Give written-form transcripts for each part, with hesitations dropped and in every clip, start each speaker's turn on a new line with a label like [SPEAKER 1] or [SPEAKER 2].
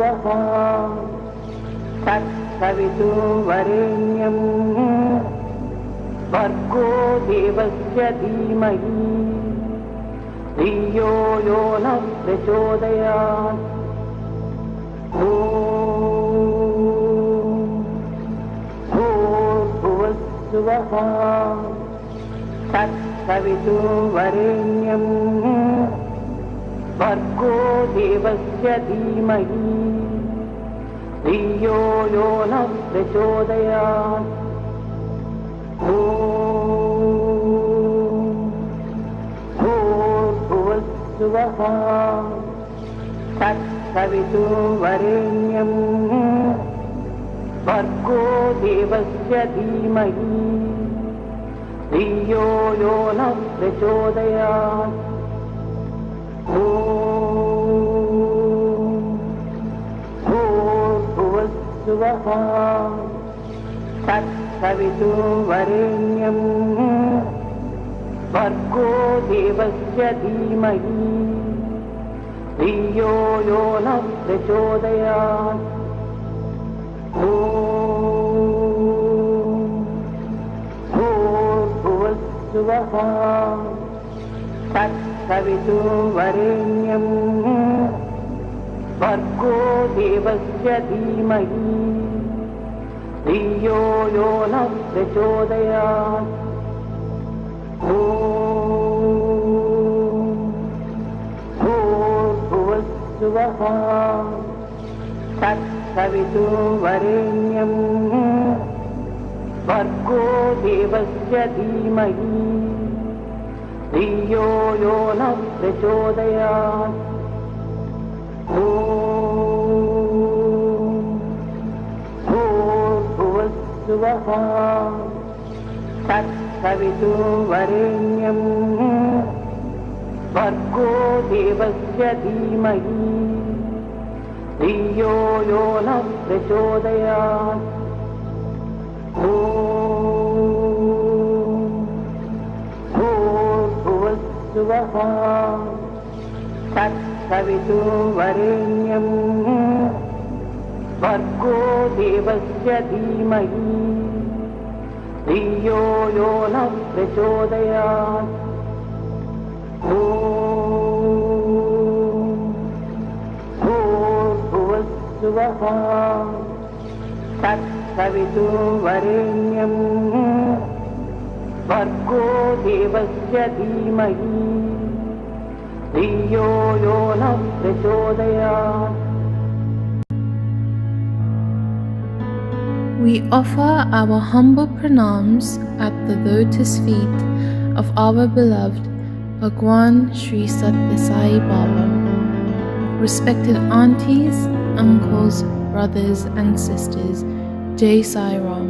[SPEAKER 1] Bhagavansvaha Tatsavitu Varenyam Bhargo Devasya Dhimahi Dhiyo Yona Prachodayat Bhuvasvaha Tatsavitu Varenyam Bhargo Devasya Dhimahi Dhiyo Yona Prachodayat Bhuvasvaha Tatsavitu Varenyam Bhargo Devasya Dhimahi Dhiyo Yona Prachodayat Bhuvasvaha Tatsavitu Varenyam Bhargo Devasya Dhimahi Dhiyo Yona Prachodayat Bhuvasvaha Tatsavitu Varenyam Bhargo Devasya Dhimahi Dhiyo Yona Prachodayat Bhuvasvaha Tatsavitu Varenyam Bhargo Devasya Dhimahi Dhiyo Yona Prachodayat Bhuvasvaha Tatsavitu Varenyam Bhargo Devasya Dhimahi Dhiyo Yona Prachodayat Bhuvasvaha Tatsavitu Varenyam Bhargo Devasya Dhimahi Dhiyo Yona Prachodayat Bhuvasvaha Tatsavitu Varenyam Bhargo Devasya Dhimahi Dhiyo Yona Prachodayat.
[SPEAKER 2] We offer our humble pranams at the lotus feet of our beloved Bhagwan Sri Sathya Sai Baba. Respected aunties, uncles, brothers and sisters, Jai Sai Ram.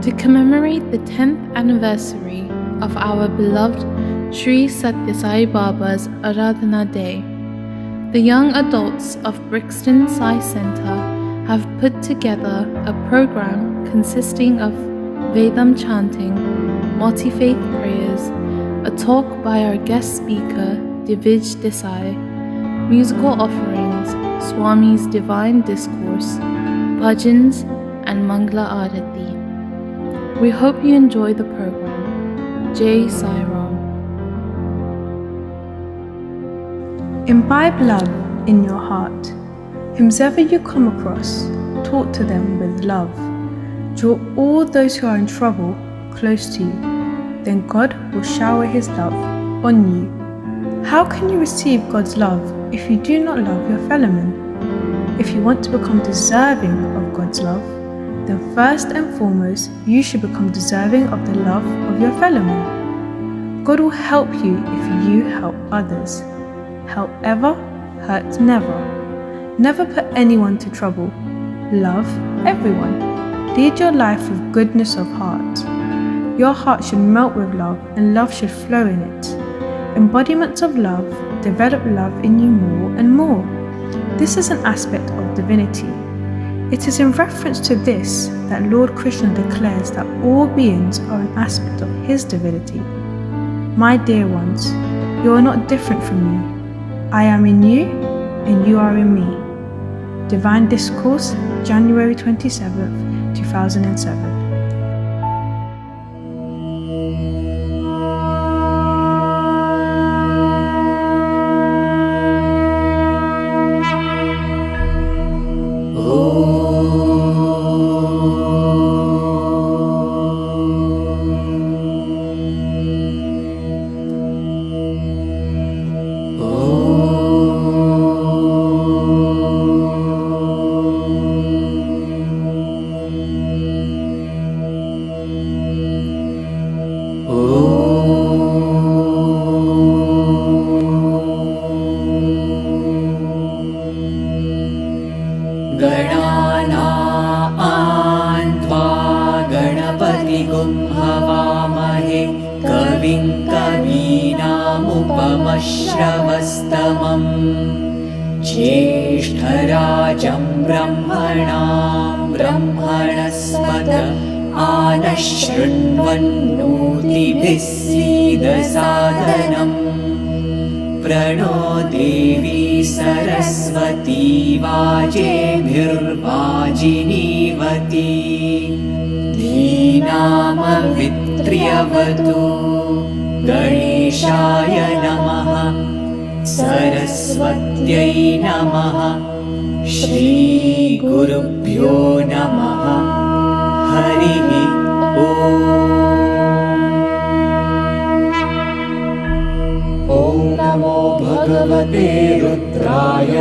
[SPEAKER 2] To commemorate the 10th anniversary of our beloved Sri Sathya Sai Baba's Aradhana Day, the young adults of Brixton Sai Centre have put together a program consisting of Vedam chanting, multi-faith prayers, a talk by our guest speaker Divij Desai, musical offerings, Swami's divine discourse, Bhajans and Mangala Arathi. We hope you enjoy the program. Jai Sai Ram.
[SPEAKER 3] Imbibe love in your heart. Whomsoever you come across, talk to them with love. Draw all those who are in trouble close to you. Then God will shower His love on you. How can you receive God's love if you do not love your fellow men? If you want to become deserving of God's love, then first and foremost, you should become deserving of the love of your fellow men. God will help you if you help others. Help ever, hurt never. Never put anyone to trouble. Love everyone. Lead your life with goodness of heart. Your heart should melt with love and love should flow in it. Embodiments of love develop love in you more and more. This is an aspect of divinity. It is in reference to this that Lord Krishna declares that all beings are an aspect of His divinity. My dear ones, you are not different from me. I am in you and you are in me. Divine Discourse, January 27th, 2007.
[SPEAKER 4] हवामहे कविं कवीनामुपमश्रवस्तमम् ज्येष्ठराजं ब्रह्मणां ब्रह्मणस्पत आनः शृण्वन्नोतिभिः सीदसादनम् प्रणो देवी सरस्वती वाजेभिर्वाजिनीवती धीनामवित्र्यवतु गणेशाय नमः सरस्वत्यै नमः श्रीगुरुभ्यो नमः हरिः ॐ नमो भगवते रुद्राय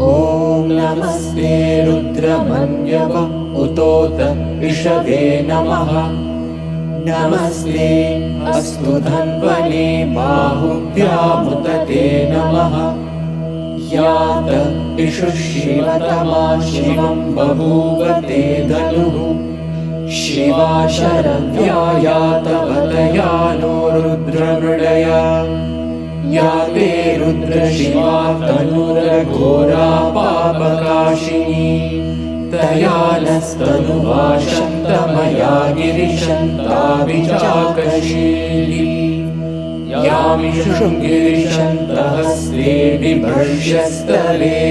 [SPEAKER 4] ॐ नमस्ते रुद्रमन्यव उतोत इषवे नमः नमस्ते अस्तु धन्वने बाहुभ्यामुत ते नमः यात इषुः शिवतमा शिवं बभूव ते धनुः शिवा शरव्या यातवतया नो रुद्रमृडया या ते रुद्रशिवा तनुरघोरा पापकाशिनी तया नस्तनुवाशन्तमया गिरिशन्ताभिचाकशीली यामिषुं गिरिशन्तहस्ते बिभर्ष्यस्तले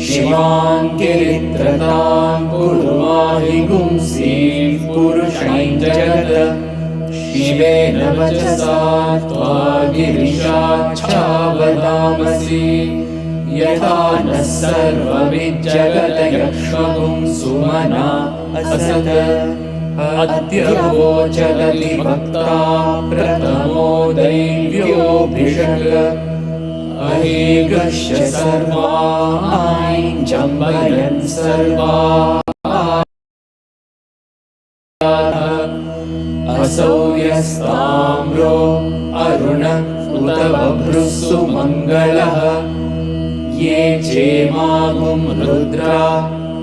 [SPEAKER 4] शिवां गिरित्रतां कुर्माहि गुंसीः पुरुषं जगत् शिवेन वचसा त्वा गिरिशाच्छावदामसि यथा नः सर्वमिज्जगदयक्ष्मगुं सुमना असद अद्य वोचलति भक्ता प्रथमो दैव्योऽभिषक् अहेगस्य सर्वान् जम्बयन् सर्वा असौ यस्ताम्रो अरुण उत बभ्रुः सुमङ्गलः ये चेमागुं रुद्रा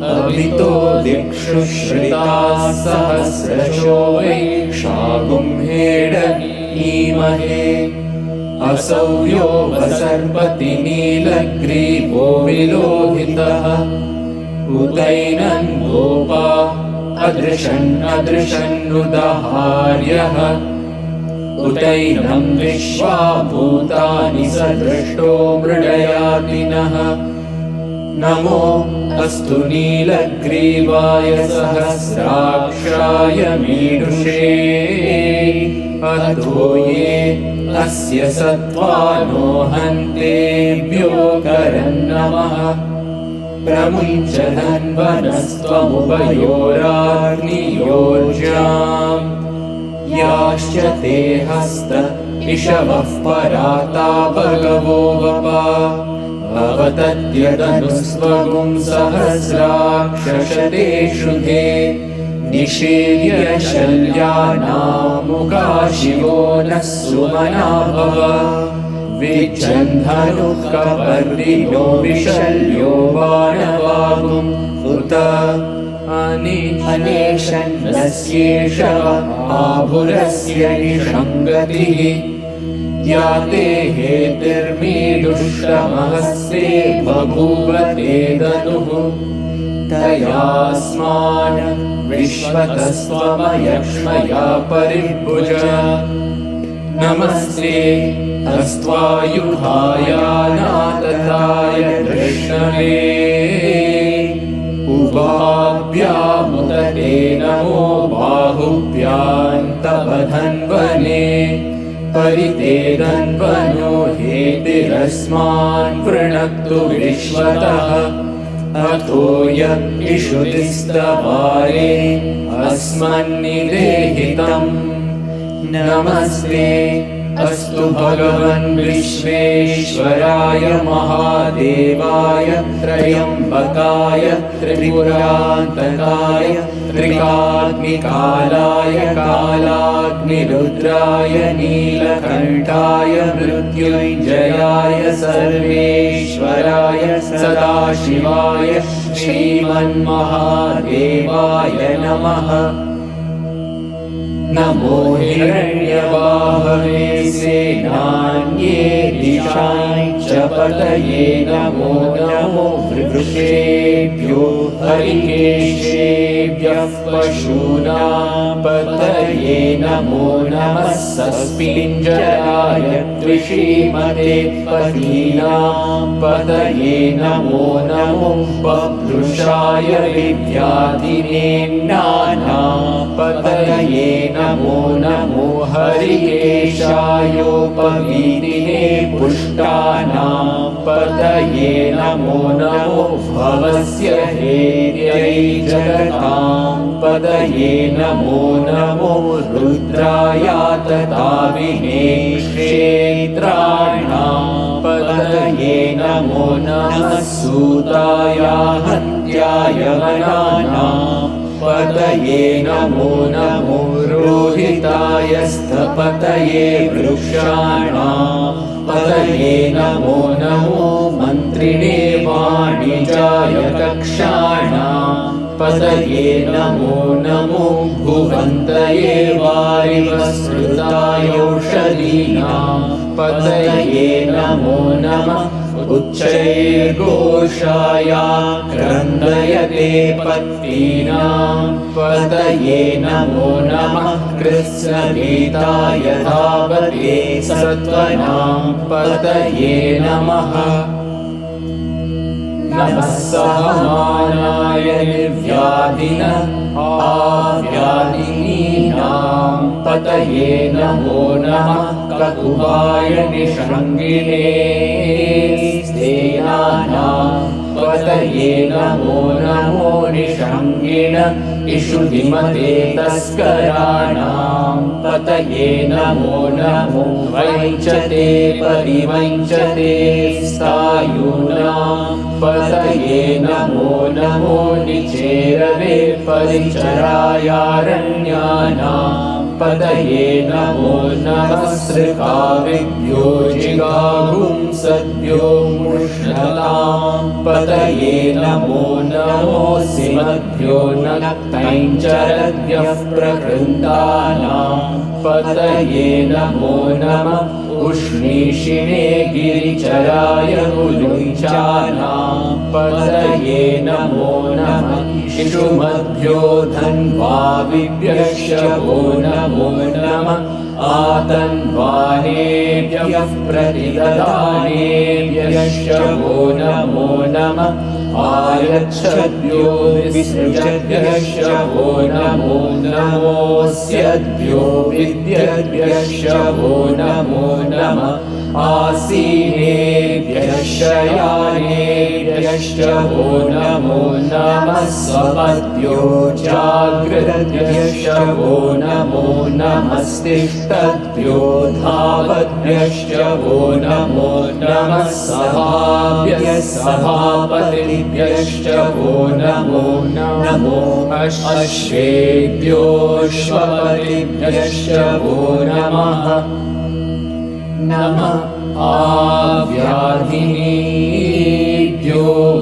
[SPEAKER 4] अभितो दिक्षु श्रिताः सहस्रशो वैक्षागुं हेड ईमहे असौ यो वसर्पति नीलग्रीवो विलोहितः उदैनं गोपा अदृशन्नुदहार्यः उदैनं विश्वा भूतानि सदृष्टो मृडयातिनः नमो अस्तु नीलग्रीवाय सहस्राक्षाय मीडुषे अधो ये अस्य सत्त्वानो हन्तेभ्यो करन्नमः प्रमुञ्च धन्वनस्त्वमुभयोराग्नियोज्याम् याश्च ते हस्त इषवः पराता भगवो वपा भवतद्यदनुस्वगुं सहस्राक्षशतेषु ते निषेव्य शल्यानामुगा शिवो नः सुमना भव विच्छन्धनुः कपर्दिनो विशल्यो बाणवागुम् उत अनेशन्नस्येषव आभुरस्य निषङ्गतिः या ते हेतिर्मीदुष्टमहस्ते बभूव ते दनुः तयास्मान् विश्वतस्त्वमयक्ष्मया परिभुज नमस्ते अस्त्वायुधाय नातताय कृष्णवे परितेदन्वनो हेतिरस्मान् वृणक्तु विश्वतः अथो य इषुतिस्तवारे अस्मन्निदेहितम् नमस्ते अस्तु भगवन् विश्वेश्वराय महादेवाय त्रयम्बकाय त्रिपुरान्तकाय त्रिकाग्निकालाय कालाग्निरुद्राय नीलकण्ठाय मृत्युञ्जयाय सर्वेश्वराय सदाशिवाय श्रीमन्महादेवाय नमः। नमो हिरण्यबाहवे सेनान्ये दिशां च पतये नमो नमो वृषेभ्यो हरिकेशेभ्यः पशूनां पतये नमो नमः सस्पिञ्जराय द्विषीमते पतीनां पतये नमो नमो बभ्रुषाय विद्याधिनेम्नानां पतये नमो नमो हरिकेशायोपवीतिने पुष्टानां पतये नमो नमो भवस्य हेत्यै जगतां पतये नमो नमो रुद्राय तथाविने क्षेत्राणां पतये नमो नमः सूताय हत्याय वनानां पतये नमो नमो रोहिताय स्थपतये वृक्षाणां पतये नमो नमो मन्त्रिणे वाणिजाय कक्षाणां पतये नमो नमो भुवन्तये वारिवस्कृतायौषधीनां पतये नमो नमः उच्चैर्घोषाय क्रन्दयते पत्नीनां पतये नमो नमः कृत्स्नगीताय धावते सत्त्वनां पतये नमः नमः सहमानाय निर्व्याधिन आव्याधिनीनां पतये नमो नमः ककुवाय निषङ्गिणे स्तेनानां पतये नमो नमो निषङ्गिण इषुधिमते तस्कराणां पतये नमो नमो वञ्चते परिवञ्चते स्थायूनां पतये नमो नमो निचेरवे परिचरायारण्यानां पतये नमो नमः सृकाविभ्यो जिगाहुं सद्यो मुष्णतां पतये नमो नमो सिमद्भ्यो नक्तैञ्चरद्भ्यः प्रकृन्तानां पतये नमो नमः उष्णीषिणे गिरिचराय कुलुञ्चानां पतये नमो नमः शिशुमद्भ्यो धन्वाविभ्यश्च वो नमो नमः आतन्वानेभ्यः प्रतिददानेभ्यश्च वो नमो नमः आयच्छद्भ्यो विसृजद्भ्यश्च वो नमो नमोऽस्यद्भ्यो विद्यद्भ्यश्च वो नमो नमः आसीनेभ्यः शयानेभ्यश्च वो नमो नमः स्वपद्भ्यो जागृद्भ्यश्च वो नमो नमस्तिष्ठद्भ्यो धावद्भ्यश्च वो नमो नमः सभाभ्यः सभापतिभ्यश्च वो नमो नमो अश्वेभ्योऽश्वपतिभ्यश्च वो नमः नमः आव्याधिनीभ्यो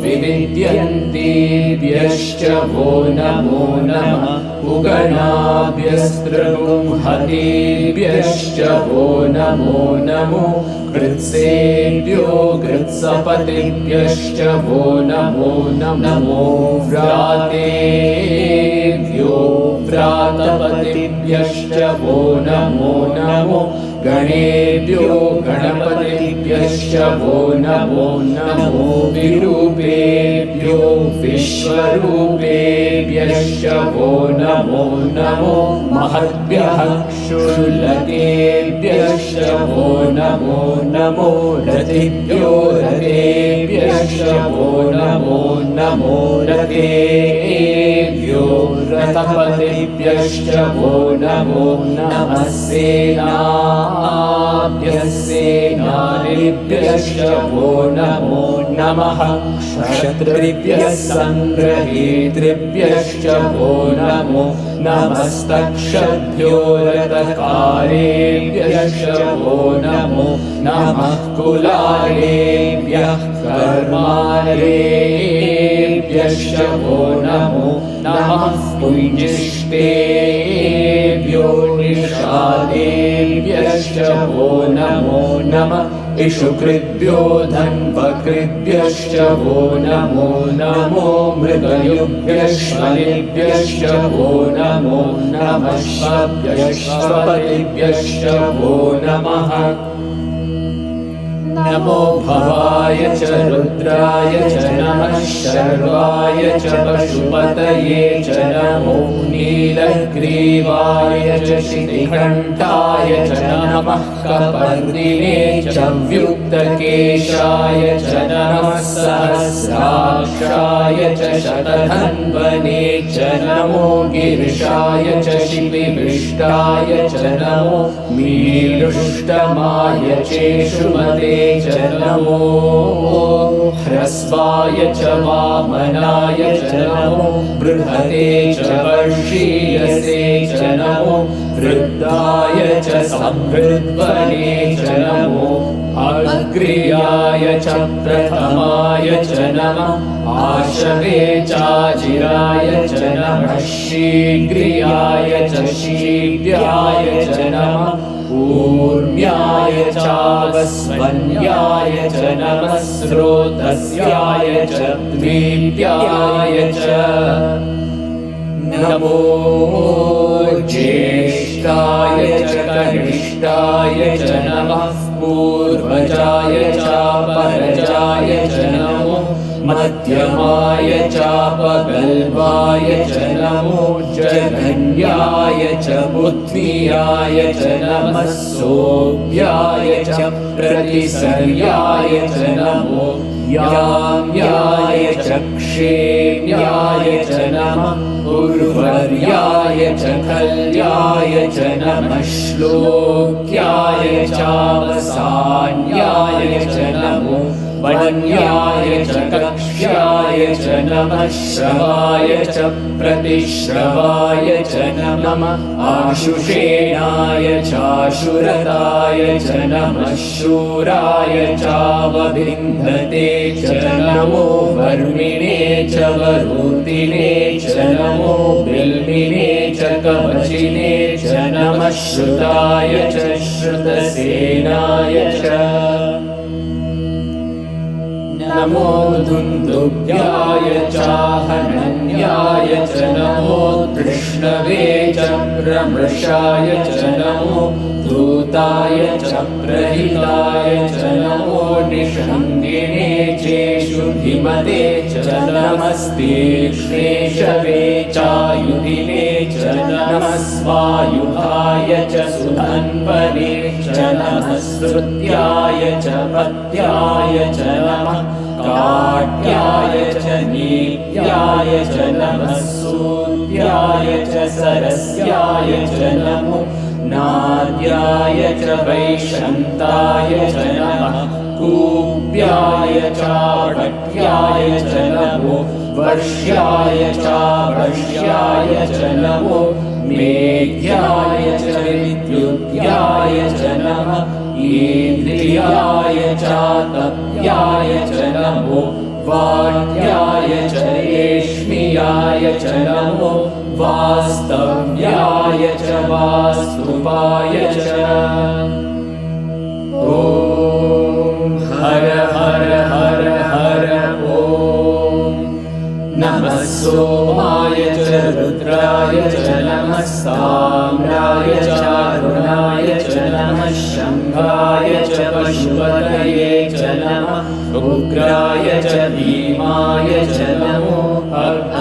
[SPEAKER 4] विविद्यन्तेभ्यश्च वो नमो नमः उगणाभ्यस्त्रिगुंहतेभ्यश्च वो नमो नमो कृत्सेभ्यो कृत्सपतिभ्यश्च वो नमो नमो व्रातेभ्यो व्रातपतिभ्यश्च वो नमो नमो गणेभ्यो गणपतिभ्यश्च वो नमो नमो विरूपेभ्यो विश्वरूपेभ्यश्च वो नमो नमो महद्भ्यः क्षुल्लकेभ्यश्च वो नमो नमो रथिभ्यो रथेभ्यश्च वो नमो नमो रथेभ्यो रथपतिभ्यश्च वो नमो नमः सेनाभ्यश्च वो नमो नमः क्षत्रिभ्यः सङ्ग्रहेतृभ्यश्च वो नमो नमस्तक्षभ्यो रथकारेभ्यश्च वो नमो नमः कुलालेभ्यः कर्मालेभ्यश्च वो नमो नमः पुञ्जिष्टेभ्यो निषादेभ्यश्च वो नमो नमः इषुकृद्भ्यो धन्वकृद्भ्यश्च वो नमो नमो मृगयुभ्यश्वनेभ्यश्च वो नमो नमः श्वपतिभ्यश्च वो नमः नमो भवाय च रुद्राय च नमः शर्वाय च पशुपतये च नमो नीलग्रीवाय च शितिकण्ठाय च नमः कपर्दिने च व्युक्तकेशाय च नमः सहस्राक्षाय च शतधन्वने च नमो गिरिशाय च शिपिविष्टाय च नमो मीरुष्टमाय चेषुमते च नमो ह्रस्वाय च वामनाय च नमो बृहते च वर्षीयसे च नमो वृद्धाय च संवृद्वने च नमो अग्र्याय च प्रथमाय च नमः आशवे चाजिराय च नमः शीघ्रियाय च शीघ्राय च नमः ऊर्म्याय चावस्वन्याय च नमः स्रोतस्याय च द्वीप्याय च नमो ज्येष्ठाय च कनिष्ठाय च नमः पूर्वजाय चापरजाय च नमो मध्यमाय चापगल्भाय च नमो जघन्याय च बुद्धियाय च नमः सोऽभ्याय च प्रतिसर्याय च नमो याम्याय च क्षेम्याय च नमः उर्वर्याय च खल्याय च नमः श्लोक्याय चावसान्याय च नमो वन्याय च कक्ष्याय च नमः श्रवाय च प्रतिश्रवाय च नमः आशुषेणाय चाशुरताय च नमः शूराय चावभिन्धते च नमो वर्मिणे च वरूतिने च नमो बिल्मिने च कवचिने च नमः श्रुताय च श्रुतसेनाय च नमो दुन्दुभ्याय चाहनन्याय च नमो तृष्णवे च प्रमृषाय च नमो दूताय च प्रहिताय च नमो निषङ्गिने चेषुधिमते च नमस्तीक्ष्णेशवे चायुधिने च नमः स्वायुधाय च सुधन्वने च नमः श्रुत्याय च पत्याय च नमः काट्याय च नीत्याय च नमः सूत्याय च सरस्याय च नमो नाद्याय च वैशन्ताय च नमः कूप्याय चाढक्याय च नमो वर्ष्याय चावश्याय च नमो मेघ्याय च विद्युत्याय च नमः ईन्द्रियाय चातप्याय च नमो वाक्याय च रेश्मियाय च नमो वास्तव्याय च वास्तुपाय च ॐ हर हर हर हर ॐ नमः सोमाय च रुद्राय च नमः साम्राय चारुणाय च नमः शङ्घाय च पशुपतये च नमः उग्राय च भीमाय च नमो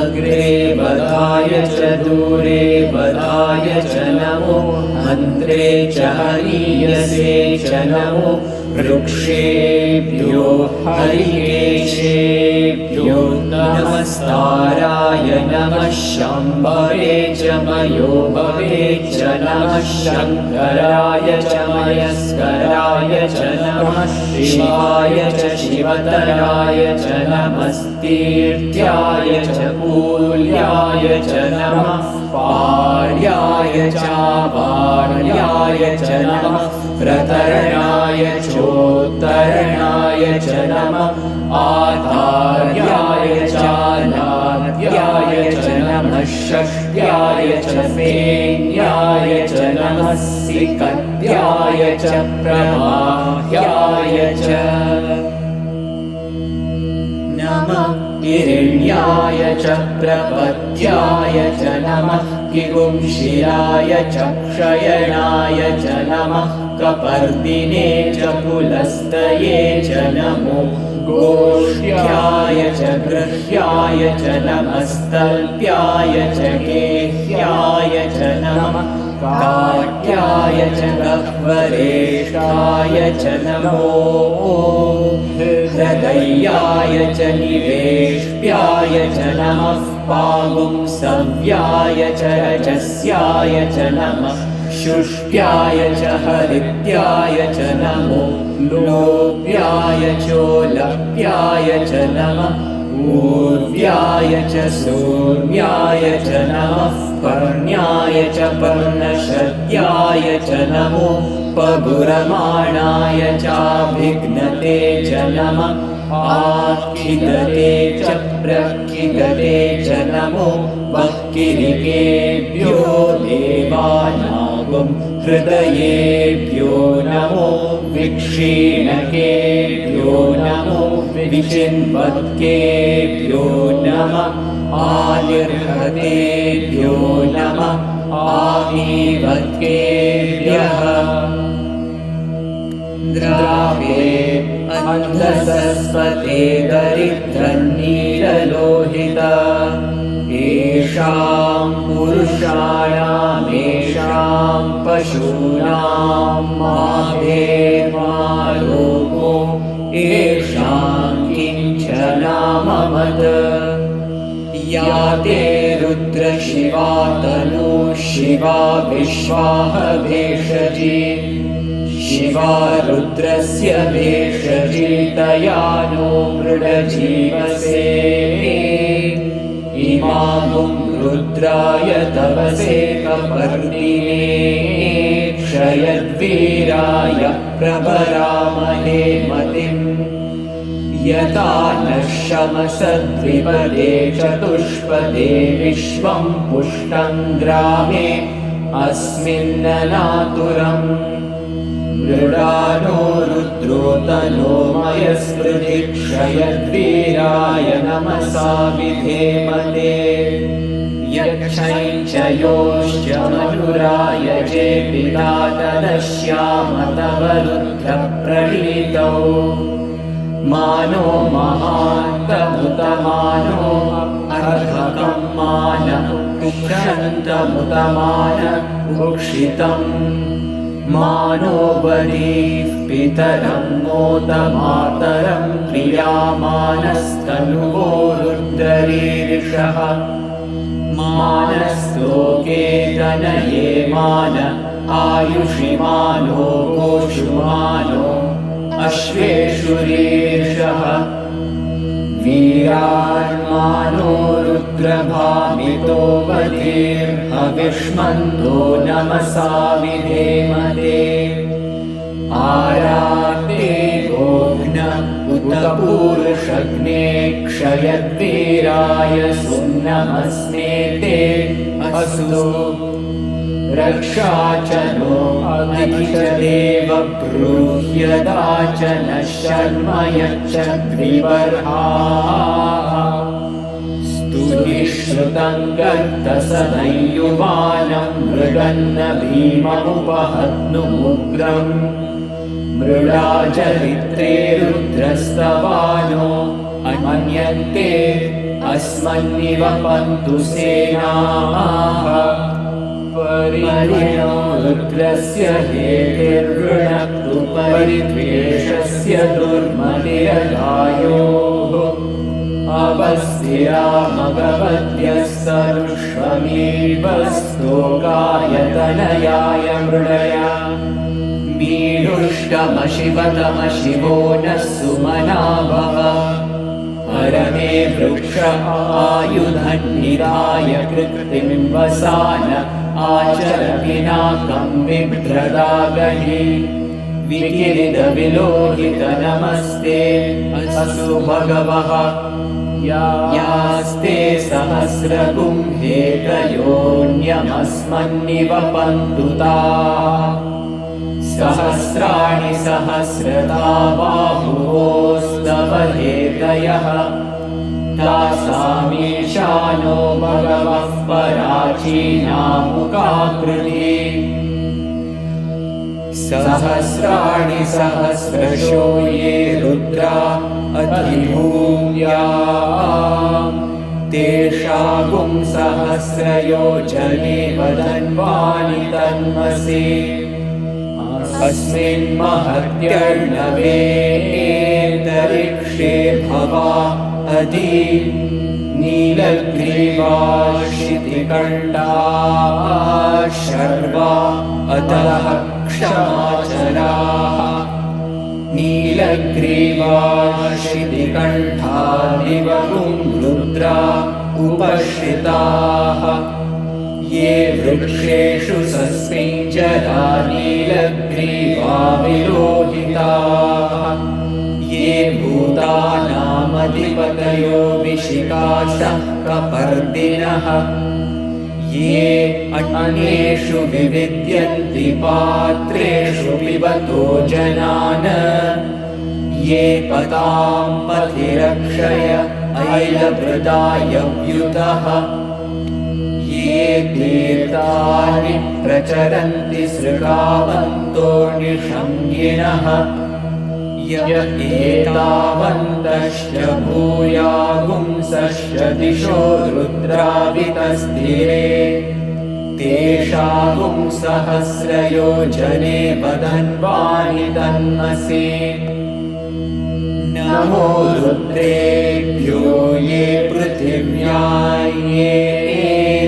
[SPEAKER 4] अग्रे वधाय च दूरे वधाय च नमो मन्त्रे च हरीयसे च नमो वृक्षेभ्यो हरिकेशेभ्यो नमस्ताराय नमः शम्भवे च मयो भवे च नमः शङ्कराय च मयस्कराय च नमः शिवाय च शिवतराय च नमस्तीर्थ्याय च पूल्याय च नमः पार्याय चावार्याय च नमः प्रतरणाय चोत्तरणाय च नमः आधार्याय चालाद्याय च नमः षष्ट्याय च फेन्याय च नमः सिकत्याय च प्रवाह्याय च नमः हिरण्याय च प्रपद्याय च नमः किगुंशिराय च क्षयणाय च नमः कपर्दिने च पुलस्तये च नमो गोष्ठ्याय च गृह्याय च नमस्तल्प्याय च गेह्याय च नमः काट्याय च गह्वरेष्ठाय च नमो हृदयाय च निवेष्ट्याय च नमः पागुंसव्याय च रजस्याय च नमः शुष्ट्याय च हरित्याय च नमो लोप्याय चोलप्याय च नमः ऊर्व्याय च सूर्याय च नमः पर्ण्याय च पर्णशद्याय च नमो पगुरमाणाय चाभिघ्नते च नमः आखिदते च प्रखिदते च नमो वक्किरिकेभ्यो देवानागुं हृदयेभ्यो नमो विक्षीणकेभ्यो नमो विचिन्वत्केभ्यो नमः आनिर्हतेभ्यो नमः आनीवत्केभ्यः द्रावे अन्धसरस्वते दरिद्रन्नीरलोहिता येषां पुरुषाणामेषां पशूनां माधेर्मालोको येषां किञ्चनाममद या ते रुद्रशिवा तनु शिवा विश्वाह भेषजी शिवा रुद्रस्य भेषजितया नो मृडजीवसे इमामुं रुद्राय तपसे कपर्दिने क्षयद्वीराय प्रभरामहे मतिम् यथा नः शमसद्विपदे चतुष्पदे विश्वं पुष्टं ग्रामे अस्मिन्ननातुरम् मृडानो रुद्रो तनो मयस्पृधि क्षयद्वीराय नमसा विधेमते यक्षैश्च योश्च मधुराय जे पिता तदश्याम तव रुद्रप्रणीतौ मानो महान्तमुतमानो अर्हकं मान उक्षन्तमुतमान उक्षितम् मानो वरीः पितरं मोदमातरं प्रियामानस्तनुवो रुद्ररीरिषः मानस्तोके तनये मान आयुषि मानो गोषुमानो अश्वेषु रीरिषः वीरान्मानो रुद्रभामितो वधीर्हविष्मन्तो नमसा विधेमते आराते गोघ्न उत पूरुषग्ने क्षयद्वीराय सुन्नमस्मेते अस्तु रक्षा च नो अधिचदेव ब्रूह्यदा च न शर्म यच्च द्विबर्हाः स्तुति सुविश्रुतं गर्तसदयुवानं मृगन्न भीममुपहत्नुमुग्रम् मृडाचरित्रे रुद्रस्तवानो अन्यन्ते अस्मन्निव पन्तु सेनाः परिणो रुद्रस्य हेतिर्वृणक्तु परिद्वेषस्य दुर्मतिरगायोः अवस्थिरा मगवद्यस्तरुष्वमेवस्तोकायतनयाय मृडया मीडुष्टमशिवतमशिवो नः सुमना भव परमे वृक्ष आयुधन्निधाय कृत्तिं वसान आचर पिनाकं बिभ्रदागहि विकिरितविलोहित नमस्ते असु भगवः यास्ते सहस्रगुंहेतयोऽन्यमस्मन्निव पन्तु ताः सहस्राणि सहस्रता बाहुवोस्तव हेतयः तासामीशानो भगवः पराचीनामुकाकृति सहस्राणि सहस्रशो ये रुद्रा अधिभूम्या तेषागुं सहस्रयोजने वदन्वानि तन्मसि अस्मिन् महत्यर्णवेतरिक्षे भवा अधि नीलग्रीवा शितिकण्डा शर्वा अतः क्षमाचराः नीलग्रीवा शितिकण्ठा दिवगुं रुद्रा उपश्रिताः ये वृक्षेषु सस्मिञ्जरा नीलग्रीवा विलोहिताः ये भूतानामधिपतयो विशिकाशः कपर्दिनः ये अन्येषु विविद्यन्ति पात्रेषु पिबतो जनान् ये पतां पथि रक्षय ऐलभृदाय व्युतः ये तीर्थानि प्रचरन्ति सृगावन्तो निषङ्गिणः य एतावन्तश्च भूयागुंसश्च दिशो रुद्रावितस्थिरे तेषागुं सहस्रयोजने वदन्वानि तन्मसि नमो रुद्रेभ्यो ये पृथिव्यां ये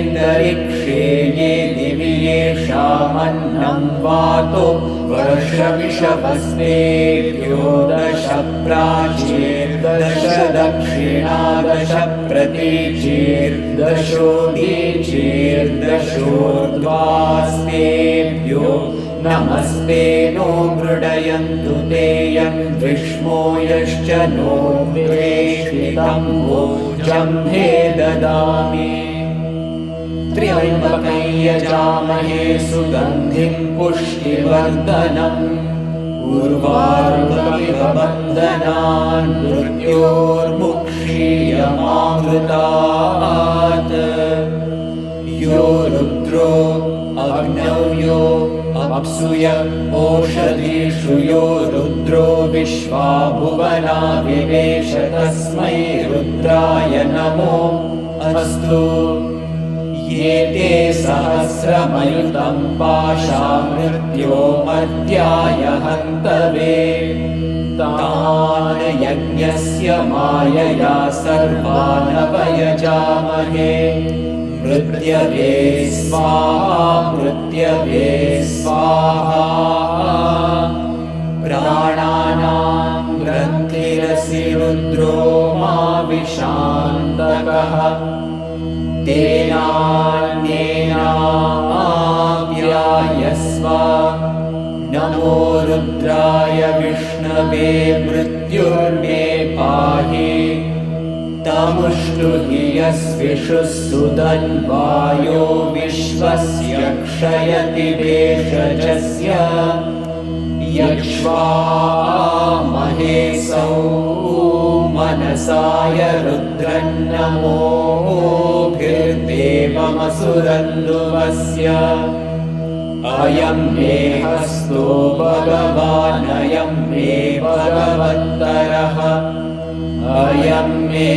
[SPEAKER 4] अन्तरिक्षे ये दिवि येषामन्नं वातो वर्षविषभस्मेभ्यो दश प्राचीर्दश दक्षिणादश प्रतीचीर्दशोदीचीर्दशोर्ध्वास्तेभ्यो नमस्ते नो मृडयन्तु ते यं विष्मो यश्च नो वेष्टितं भोजम्भे ददामि त्र्यम्बकं यजामहे सुगन्धिं पुष्टिवर्धनम् उर्वारुकमिव बन्धनान् मृत्योर्मुक्षीयमामृतात् यो रुद्रो अग्नौ यो अप्सुय ओषधीषु यो रुद्रो विश्वा भुवना विवेश तस्मै रुद्राय नमो अस्तु ये ते सहस्रमयुतं पाशा मृत्यो मर्त्याय हन्तवे तान् यज्ञस्य मायया सर्वान् वयजामहे मृत्यवे स्वाहा मृत्यवे स्वाहा प्राणानां ग्रन्थिरसि रुद्रो मा विशान्तकः तेनान्येनाप्यायस्व नमो रुद्राय विष्णवे मृत्युर्मे पाहि तमुष्टुहि यस्विषुः सुधन्वायो विश्वस्य क्षयति भेषजस्य यक्ष्वा महेशौ मनसाय रुद्रन्नमोभिर्देवमसुरन्दुवस्य अयं मे हस्तो भगवान् अयं मे भगवत्तरः अयं मे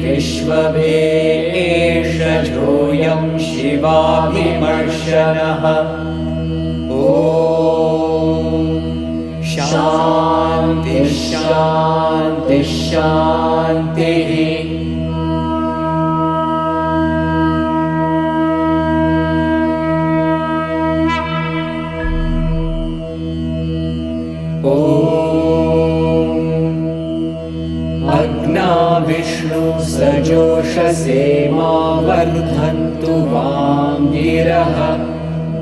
[SPEAKER 4] विश्वभेषजोऽयं शिवाभिमर्शनः ॐ शान्ति शान्ति शान्तिः अग्ना विष्णु सजोषसे मा वर्धन्तु वां गिरः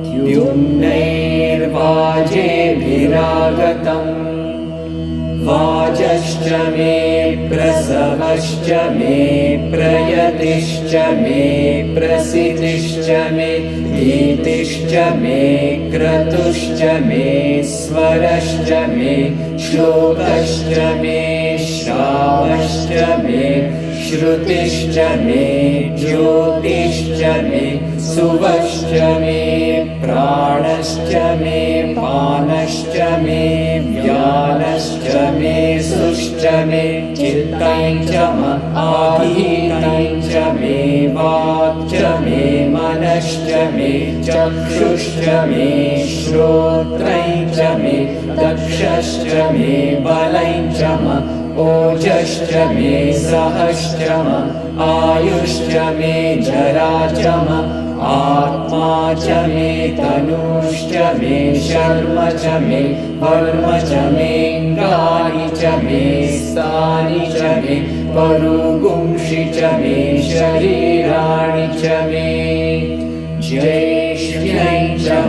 [SPEAKER 4] द्युम्नैर्वाजेभिरागतम् वाजश्च मे प्रसवश्च मे प्रयतिश्च मे प्रसिद्धिश्च मे धीतिश्च मे क्रतुश्च मे स्वरश्च मे श्लोकश्च मे श्रावश्च मे श्रुतिश्च मे ज्योतिश्च मे सुवश्च मे प्राणश्च मे पानश्च मे व्यानश्च मे सुश्च मे चित्तं च आधीनं च मे वाक् च मे मनश्च मे चक्षुश्च मे श्रोत्रं च मे दक्षश्च मे बलं च ओजश्च मे सहश्च आयुश्च मे जरा च आत्मा च मे तनुश्च मे शर्म च मे वर्म च मेऽङ्गानि च मे स्थानि च मे परुगुंषि च मे शरीराणि च मे जैष्ठ्यं च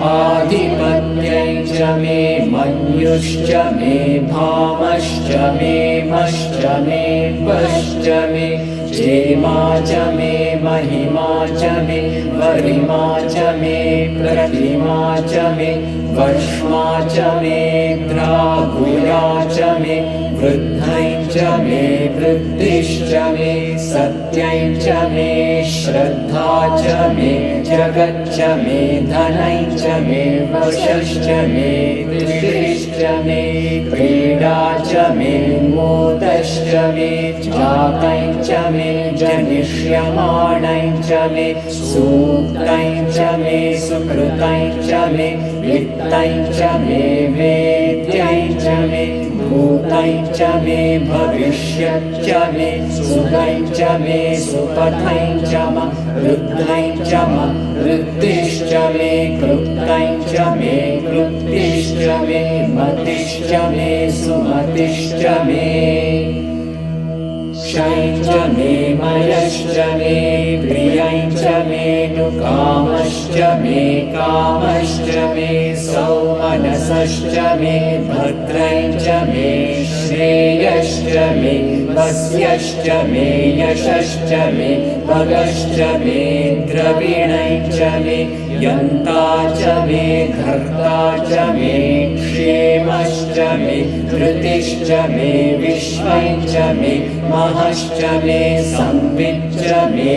[SPEAKER 4] आधिपत्यं च मे मन्युश्च मे भामश्च मे मश्च मे वश्च मे क्षेमा च मे महिमा च मे वरिमा च मे प्रतिमा च मे वर्ष्मा च मे द्रागुया च मे वृद्धं च मे वृद्धिश्च मे सत्यं च मे श्रद्धा च मे जगच्च मे धनं च मे वशश्च मे दृष्टिश्च मे क्रीडा च मे मोदश्च मे जातं च मे जनिष्यमाणं च मे सूक्तं च मे सुकृतं च मे वित्तं च मे वेद्यं च मे भूतं च मे भविष्यच्च मे सुखं च मे सुपथं च रुद्धं च वृद्धिश्च मे क्लुप्तं च मे क्लुप्तिश्च मे मतिश्च मे सुमतिश्च मे क्षयं च मे मयश्च मे प्रियं च मे नुकामश्च मे कामश्च मे सौमनसश्च मे भद्रं च मे श्रेयश्च मे वस्यश्च मे यशश्च मे भगश्च मे द्रविणं च मे यन्ता च मे धर्ता च मे क्षेमश्च मे धृतिश्च मे विश्वं च मे महश्च मे संविच्च मे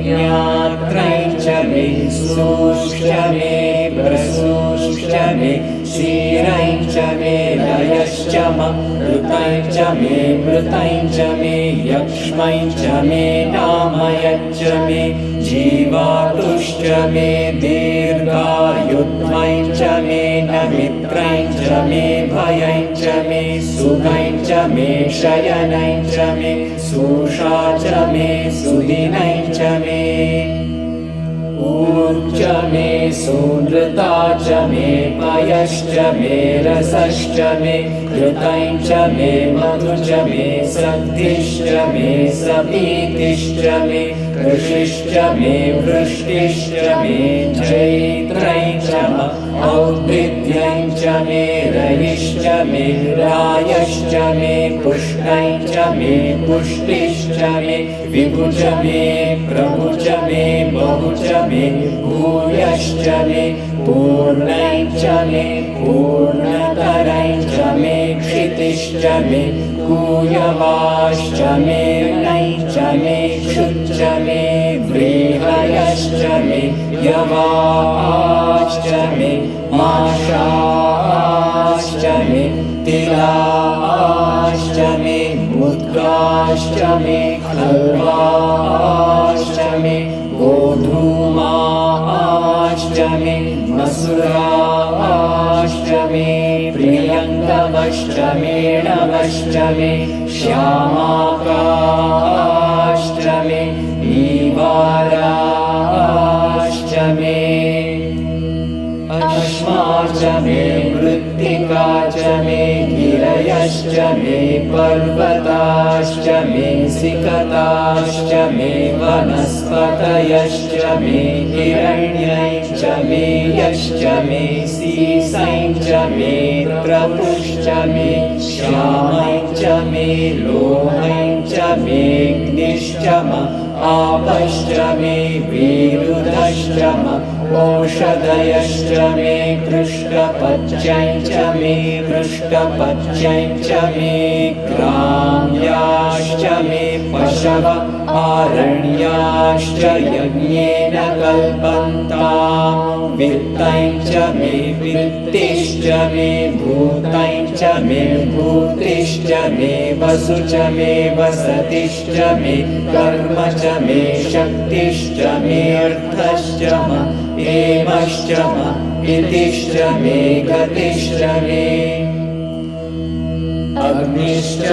[SPEAKER 4] ज्ञात्रं च मे सूश्च मे प्रसूश्च मे क्षीरं च मे लयश्च ऋतं च मे मृतं च मे यक्ष्मं च मे नामयच्च मे जीवातुश्च मे दीर्घायुत्वं च मे नमित्रं च मे भयं च मे सुखं च मे शयनं च मे सुषा च मे सुदिनं च मे ऊर्ज मे सुनृता च मे पयश्च मे रसश्च मे घृतं च मे मधु च मे सद्धिश्च मे सपीतिश्च मे कृषिश्च मे वृष्टिश्च मे चैत्रञ्च औद्भिद्यञ्च मे रयिश्च मे रायश्च मे पुष्णञ्च मे पुष्टिश्च मे विभुज मे प्रभुज मे बहुज मे भूयश्च मे पूर्णञ्च मे पूर्णतरञ्च मे क्षितिश्च मे कूयवाश्च मे नञ्च मे क्षुच्च मे व्रीहयश्च मे यवाश्च मे माशाश्च मे तिलाश्च मे मुद्गाश्च मे खल्वाश्च मे गोधूमाश्च मे मसुराश्च मे प्रियङ्गमश्च मेणमश्च मे श्यामाकाश्च मे नीवाराश्च मे अश्माच मे मृत्तिका च मे गिरयश्च मे पर्वताश्च मे सिकताश्च मे वनस्पतयश्च मे हिरण्यञ्च मे यश्च मे सीसञ्च मे प्रपुश्च मे श्यामञ्च मे लोहञ्च मेऽग्निश्च आपश्च मे विरुधश्च ओषधयश्च मे कृष्णपच्यञ्च मे पृष्ठपच्यञ्च मे ग्राम्याश्च मे पशव आरण्याश्च यज्ञेन कल्पन्ताम् वित्तञ्च मे वित्तिश्च मे भूतञ्च मे भूतिश्च मे वसु च मे वसतिश्च मे कर्म च मे शक्तिश्च मे अर्थश्च एमश्च इतिश्च मे गतिश्च मे अग्निश्च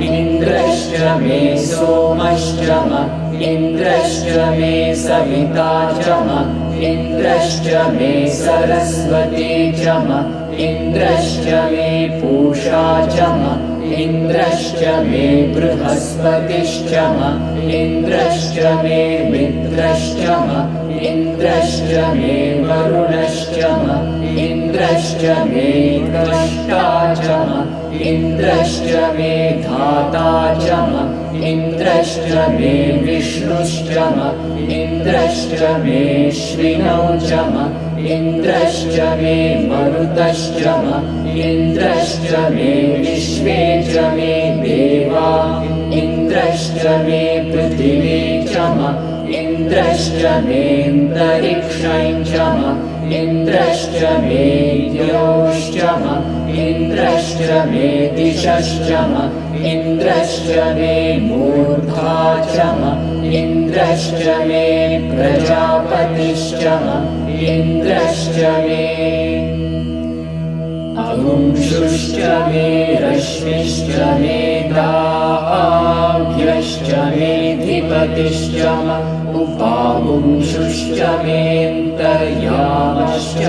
[SPEAKER 4] इन्द्रश्च मे सोमश्च इन्द्रश्च मे सविता च इन्द्रश्च मे सरस्वती च इन्द्रश्च मे पूषा च इन्द्रश्च मे बृहस्पतिश्च इन्द्रश्च मे मित्रश्च इन्द्रश्च मे वरुणश्च इन्द्रश्च मे द्रष्टा च इन्द्रश्च मे धाता च इन्द्रश्च मे विष्णुश्च इन्द्रश्च मे श्विनौ च इन्द्रश्च मे मरुतश्च इन्द्रश्च मे विश्वे च मे देवा इन्द्रश्च मे पृथिवी च इन्द्रश्च मेऽन्तरिक्षञ्च इन्द्रश्च मे द्यौश्च इन्द्रश्च मे दिशश्च इन्द्रश्च मे मूर्धा च इन्द्रश्च मे प्रजापतिश्च इन्द्रश्च मे अगुंशुश्च मे रश्मिश्च मे दाभ्यश्च मेऽधिपतिश्च उपागुंशुश्च मेऽन्तर्यामश्च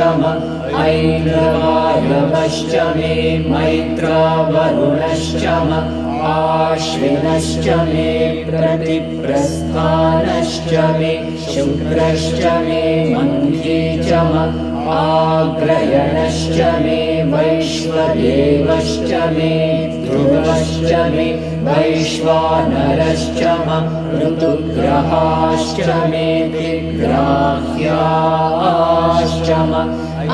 [SPEAKER 4] ऐन्द्रवायवश्च मे मैत्रावरुणश्च आश्विनश्च मे प्रतिप्रस्थानश्च मे शुक्रश्च मे मन्ये च आग्रयणश्च मे वैश्वदेवश्च मे ध्रुवश्च मे वैश्वानरश्च ऋतुग्रहाश्च मे दिग्राह्याश्च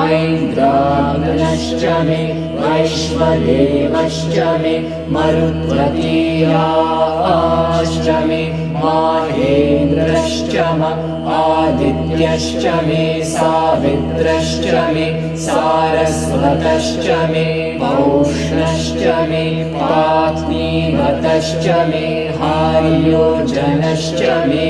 [SPEAKER 4] ऐन्द्राग्नश्च मे वैश्वदेवश्च मे मरुत्वतीयाश्च मे माहेन्द्रश्च आदित्यश्च मे सावित्रश्च मे सारस्वतश्च मे पौष्णश्च मे पात्नीवतश्च मे हार्योजनश्च मे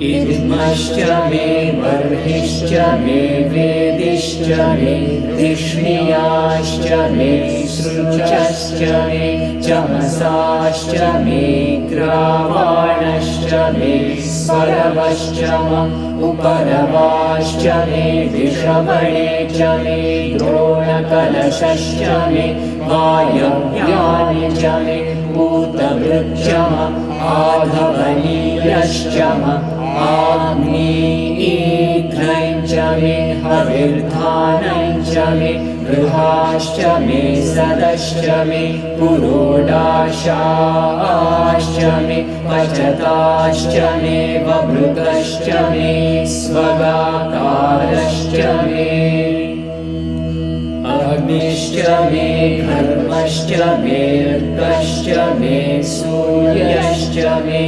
[SPEAKER 4] इद्मश्च मे वर्हिश्च मे वेदिश्च मे धिष्णियाश्च मे सृचश्च मे चमसाश्च मे ग्रावाणश्च मे स्वरवश्च उपरवाश्च मे विषमणे च मे द्रोणकलशश्च मे वायव्यानि च मे पूतभृच्च आधवनीयश्चम आग्नेयीघ्रं च मे हविर्धानं च मे गृहाश्च मे सदश्च मे पुरोडाशाश्च मे पचताश्च मे वभृतश्च मे स्वगाकारश्च मे अग्निश्च मे घर्मश्च मे अर्कश्च मे सूर्यश्च मे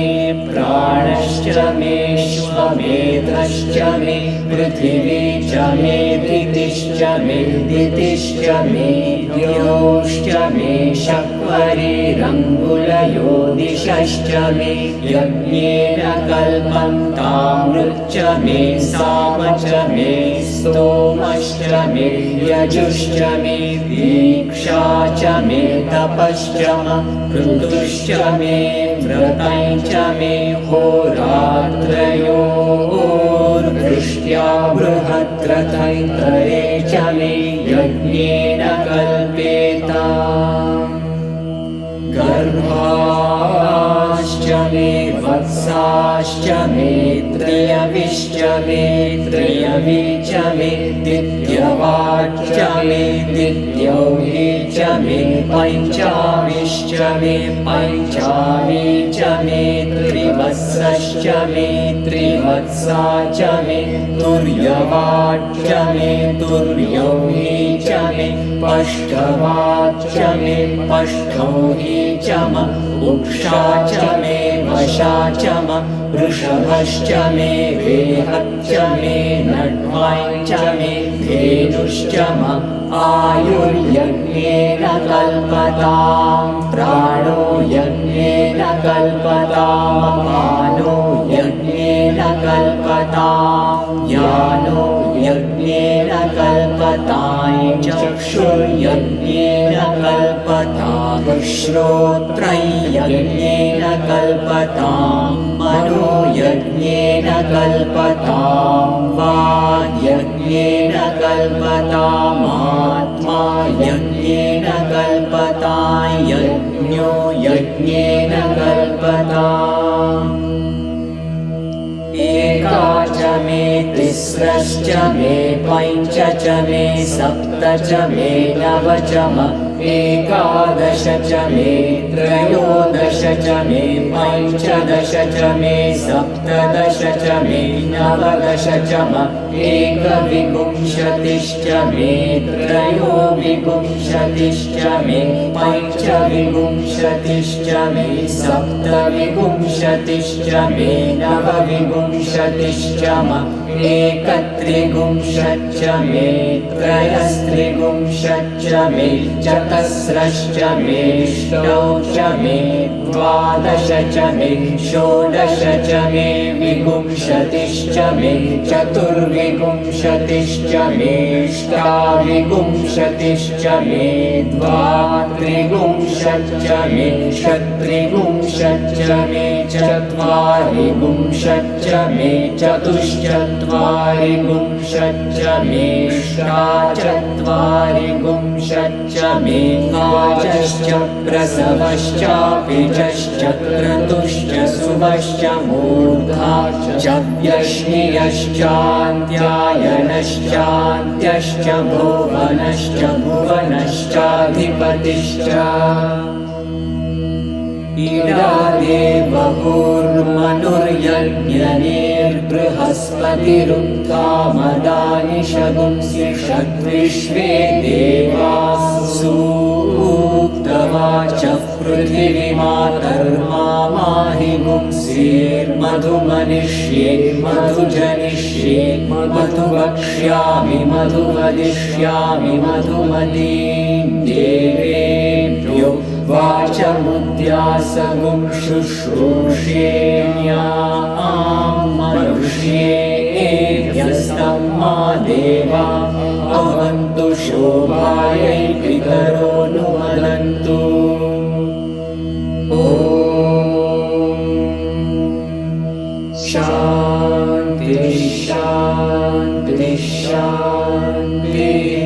[SPEAKER 4] प्राणश्च मे श्वमेधश्च मे पृथिवी च मे दितिश्च मे दितिश्च मे द्यौश्च मे शक्वरीरङ्गुलयो दिशश्च मे यज्ञेन कल्पन्तामृच्च मे साम च मे स्तोमश्च मे यजुश्च मे दीक्षा च मे तपश्च ऋतुश्च मे व्रतं च मे होरात्रयोर्वृष्ट्या बृहद्रथैतरे च मे यज्ञेन कल्पेता गर्भाश्च मे वत्साश्च मे त्रयविश्च मे त्रयवी च मे दित्यवाच्च मे दित्यौहि च मे पञ्चाविश्च मे पञ्चावी च मे त्रिवत्सश्च मे त्रिवत्सा च मे तुर्यवाच्च मे तुर्यौहि च मे पष्टवाच्च मे पष्टौहि च म उक्षा च मे वशा च म वृषभश्च मे वेहच्च मे नड्वां च मे धेनुश्च म आयुर्यज्ञेन कल्पतां प्राणो यज्ञेन कल्पतां अपानो यज्ञेन कल्पतां ज्ञानो यज्ञेन कल्पतां चक्षुर्यज्ञेन कल्पतां श्रोत्रं यज्ञेन कल्पतां मनो यज्ञेन कल्पतां वाग्यज्ञेन कल्पतामात्मा यज्ञेन कल्पतां यज्ञो यज्ञेन कल्पताम् एका च मे तिस्रश्च मे पञ्च च मे सप्त च मे नव च म एकादश च मे त्रयोदश च मे पञ्चदश च मे सप्तदश च मे नवदश च म एकविंशतिश्च मे त्रयोविंशतिश्च मे पञ्चविंशतिश्च मे सप्तविंशतिश्च मे नवविंशतिश्च म एकत्रिंशच्च मे त्रयस्त्रिंशच्च मे चतस्रश्च मे षष्टौ च मे द्वादश च मे षोडश च मे विंशतिश्च मे चतुर्विंशतिश्च मे अष्टाविंशतिश्च मे द्वात्रिंशच्च मे षट्त्रिंशच्च मे चत्वारिंशच्च मे चतुश्चत्वारिंशच्च मे अष्टाचत्वारिंशच्च मे नवश्च प्रसवश्चापिचश्च क्रतुश्च सुवश्च मूर्धा च व्यश्नियश्चान्त्यायनश्चान्त्यश्च भुवनश्च भुवनश्चाधिपतिश्च ईडा देवहुर्मनुर्यज्ञनेर्बृहस्पतिरुक्कामदानि शगुंसि षड्विश्वे देवाः सूक्तवाचः पृथिवीमातर्मामाहि गुंसेर्मधुमनिष्ये मधुजनिष्ये मधु वक्ष्यामि मधु वदिष्यामि मधुमतीं देवेभ्यो वाचमुद्यासगुं शुश्रूषेण्यां मनुष्येभ्यस्तं मा देवा अवन्तु शोभायै पितरो नुमदन्तु ॐ शान्ति शान्ति शान्तिः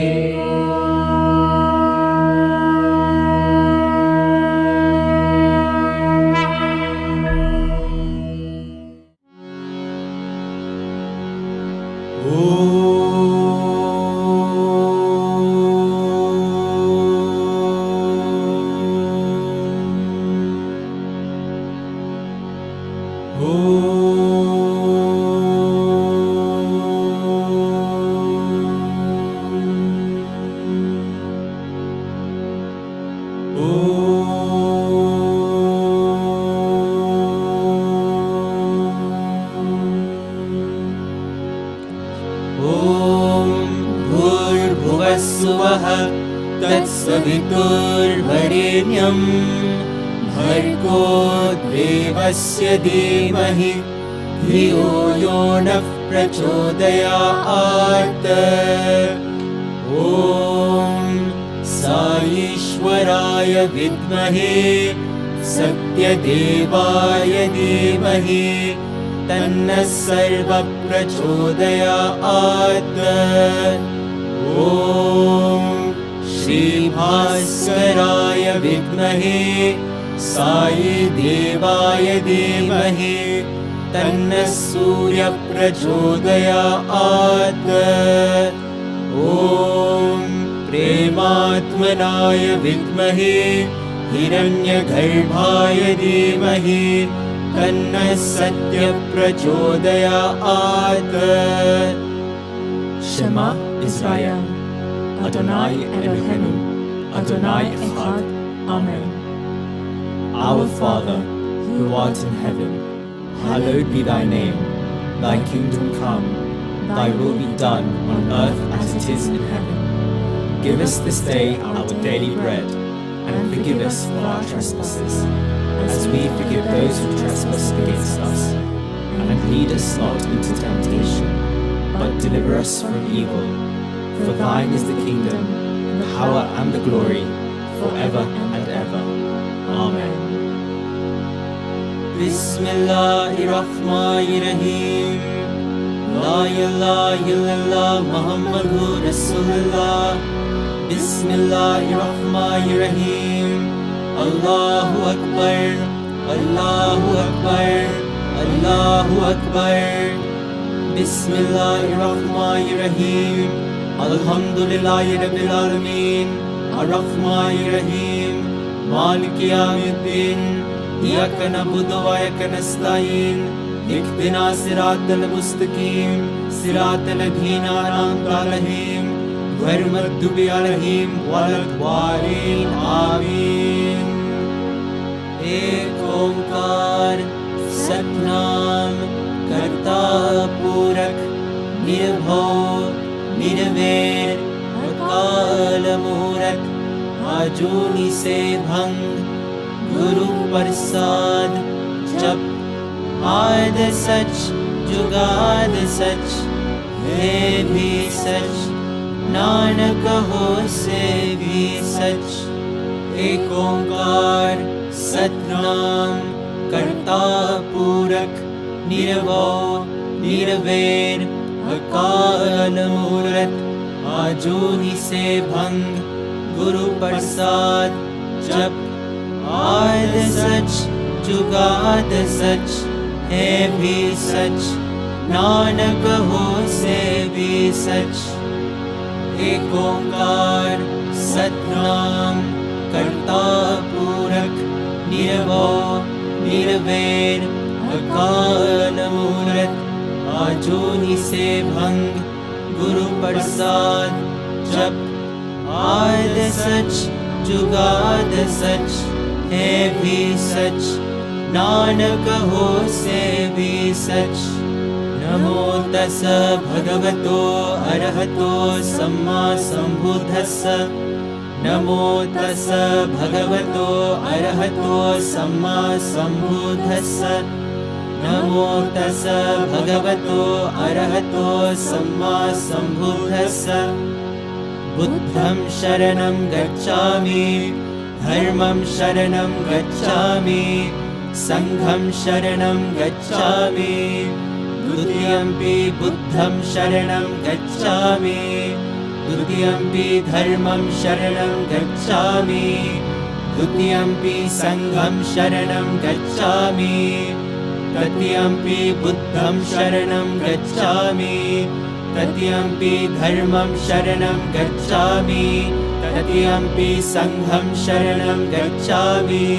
[SPEAKER 4] भर्गो देवस्य धीमहि धियो यो नः प्रचोदयात्। ॐ साईश्वराय विद्महे सत्यदेवाय धीमहि तन्नः सर्वः प्रचोदयात्। ॐ श्रीभास्कराय विद्महे साई देवाय धीमहि तन्नः सूर्यः प्रचोदयात्। ॐ प्रेमात्मनाय विद्महे हिरण्यगर्भाय धीमहि तन्नः सत्यः प्रचोदयात्। Shema Israel, Adonai Eloheinu, Adonai Echad, Amen. Our Father, who art in heaven, hallowed be thy name. Thy kingdom come, thy will be done on earth as it is in heaven. Give us this day our daily bread, and forgive us for our trespasses, as we forgive those who trespass against us. And lead us not into temptation, but deliver us from evil. For thine is the kingdom, the power and the glory, forever and ever. Amen. Bismillahirrahmanirrahim. La ilaha illallah Muhammadur Rasulullah. Bismillahirrahmanirrahim. Allahu Akbar, Allahu Akbar, Allahu Akbar. Bismillahirrahmanirrahim. Alhamdulillahi Rabbil Alameen. Ar-Rahmanir-Rahim. Maliki Yawmiddin. Iyyaka na'budu wa iyyaka nasta'in. Ihdina siratal mustaqim. Siratal ladhina an'amta alaihim. Ghayril maghdubi alaihim waladdallin. Amin. Ek Omkar Satnam Karta Purak Nirbhav Nirvair Akal Muhurat Ajuni Se Bhang Guru Parsad Jap Aad Sach Jugad Sach Hai Bhi Sach Nanak Ho Se Bhi Sach. Ek Omkar Satnam Karta Purak Nirbhav Nirvair Akal Muhurat Ajuni Se Bhang Guru Parsad Jap Aad Sach Jugad Sach Hai Bhi Sach Nanak Ho Se Bhi Sach. Ek Omkar Satnam Karta Purak Nirbhav Nirvair Akal Muhurat Ajuni Se Bhang Guru Parsad Jap Aad Sach Jugad Sach Hai Bhi Sach Nanak Ho Se Bhi Sach. Namo Tassa Bhagavato Arahato Samma Sambuddhassa. Namo Tassa Bhagavato Arahato Samma Sambuddhassa. Namo Tassa Bhagavato Arahato Samma Sambuddhassa. Buddham Sharanam Gacchami, Dharmam Sharanam Gacchami, Sangham Sharanam Gacchami. Dutiyampi Buddham Sharanam Gacchami, Dutiyampi Dharmam Sharanam Gacchami, Dutiyampi Sangham Sharanam Gacchami, Tatiyampi Buddham Sharanam Gacchami, Tatiyampi Dharmam Sharanam Gacchami, Tatiyampi Sangham Sharanam Gacchami.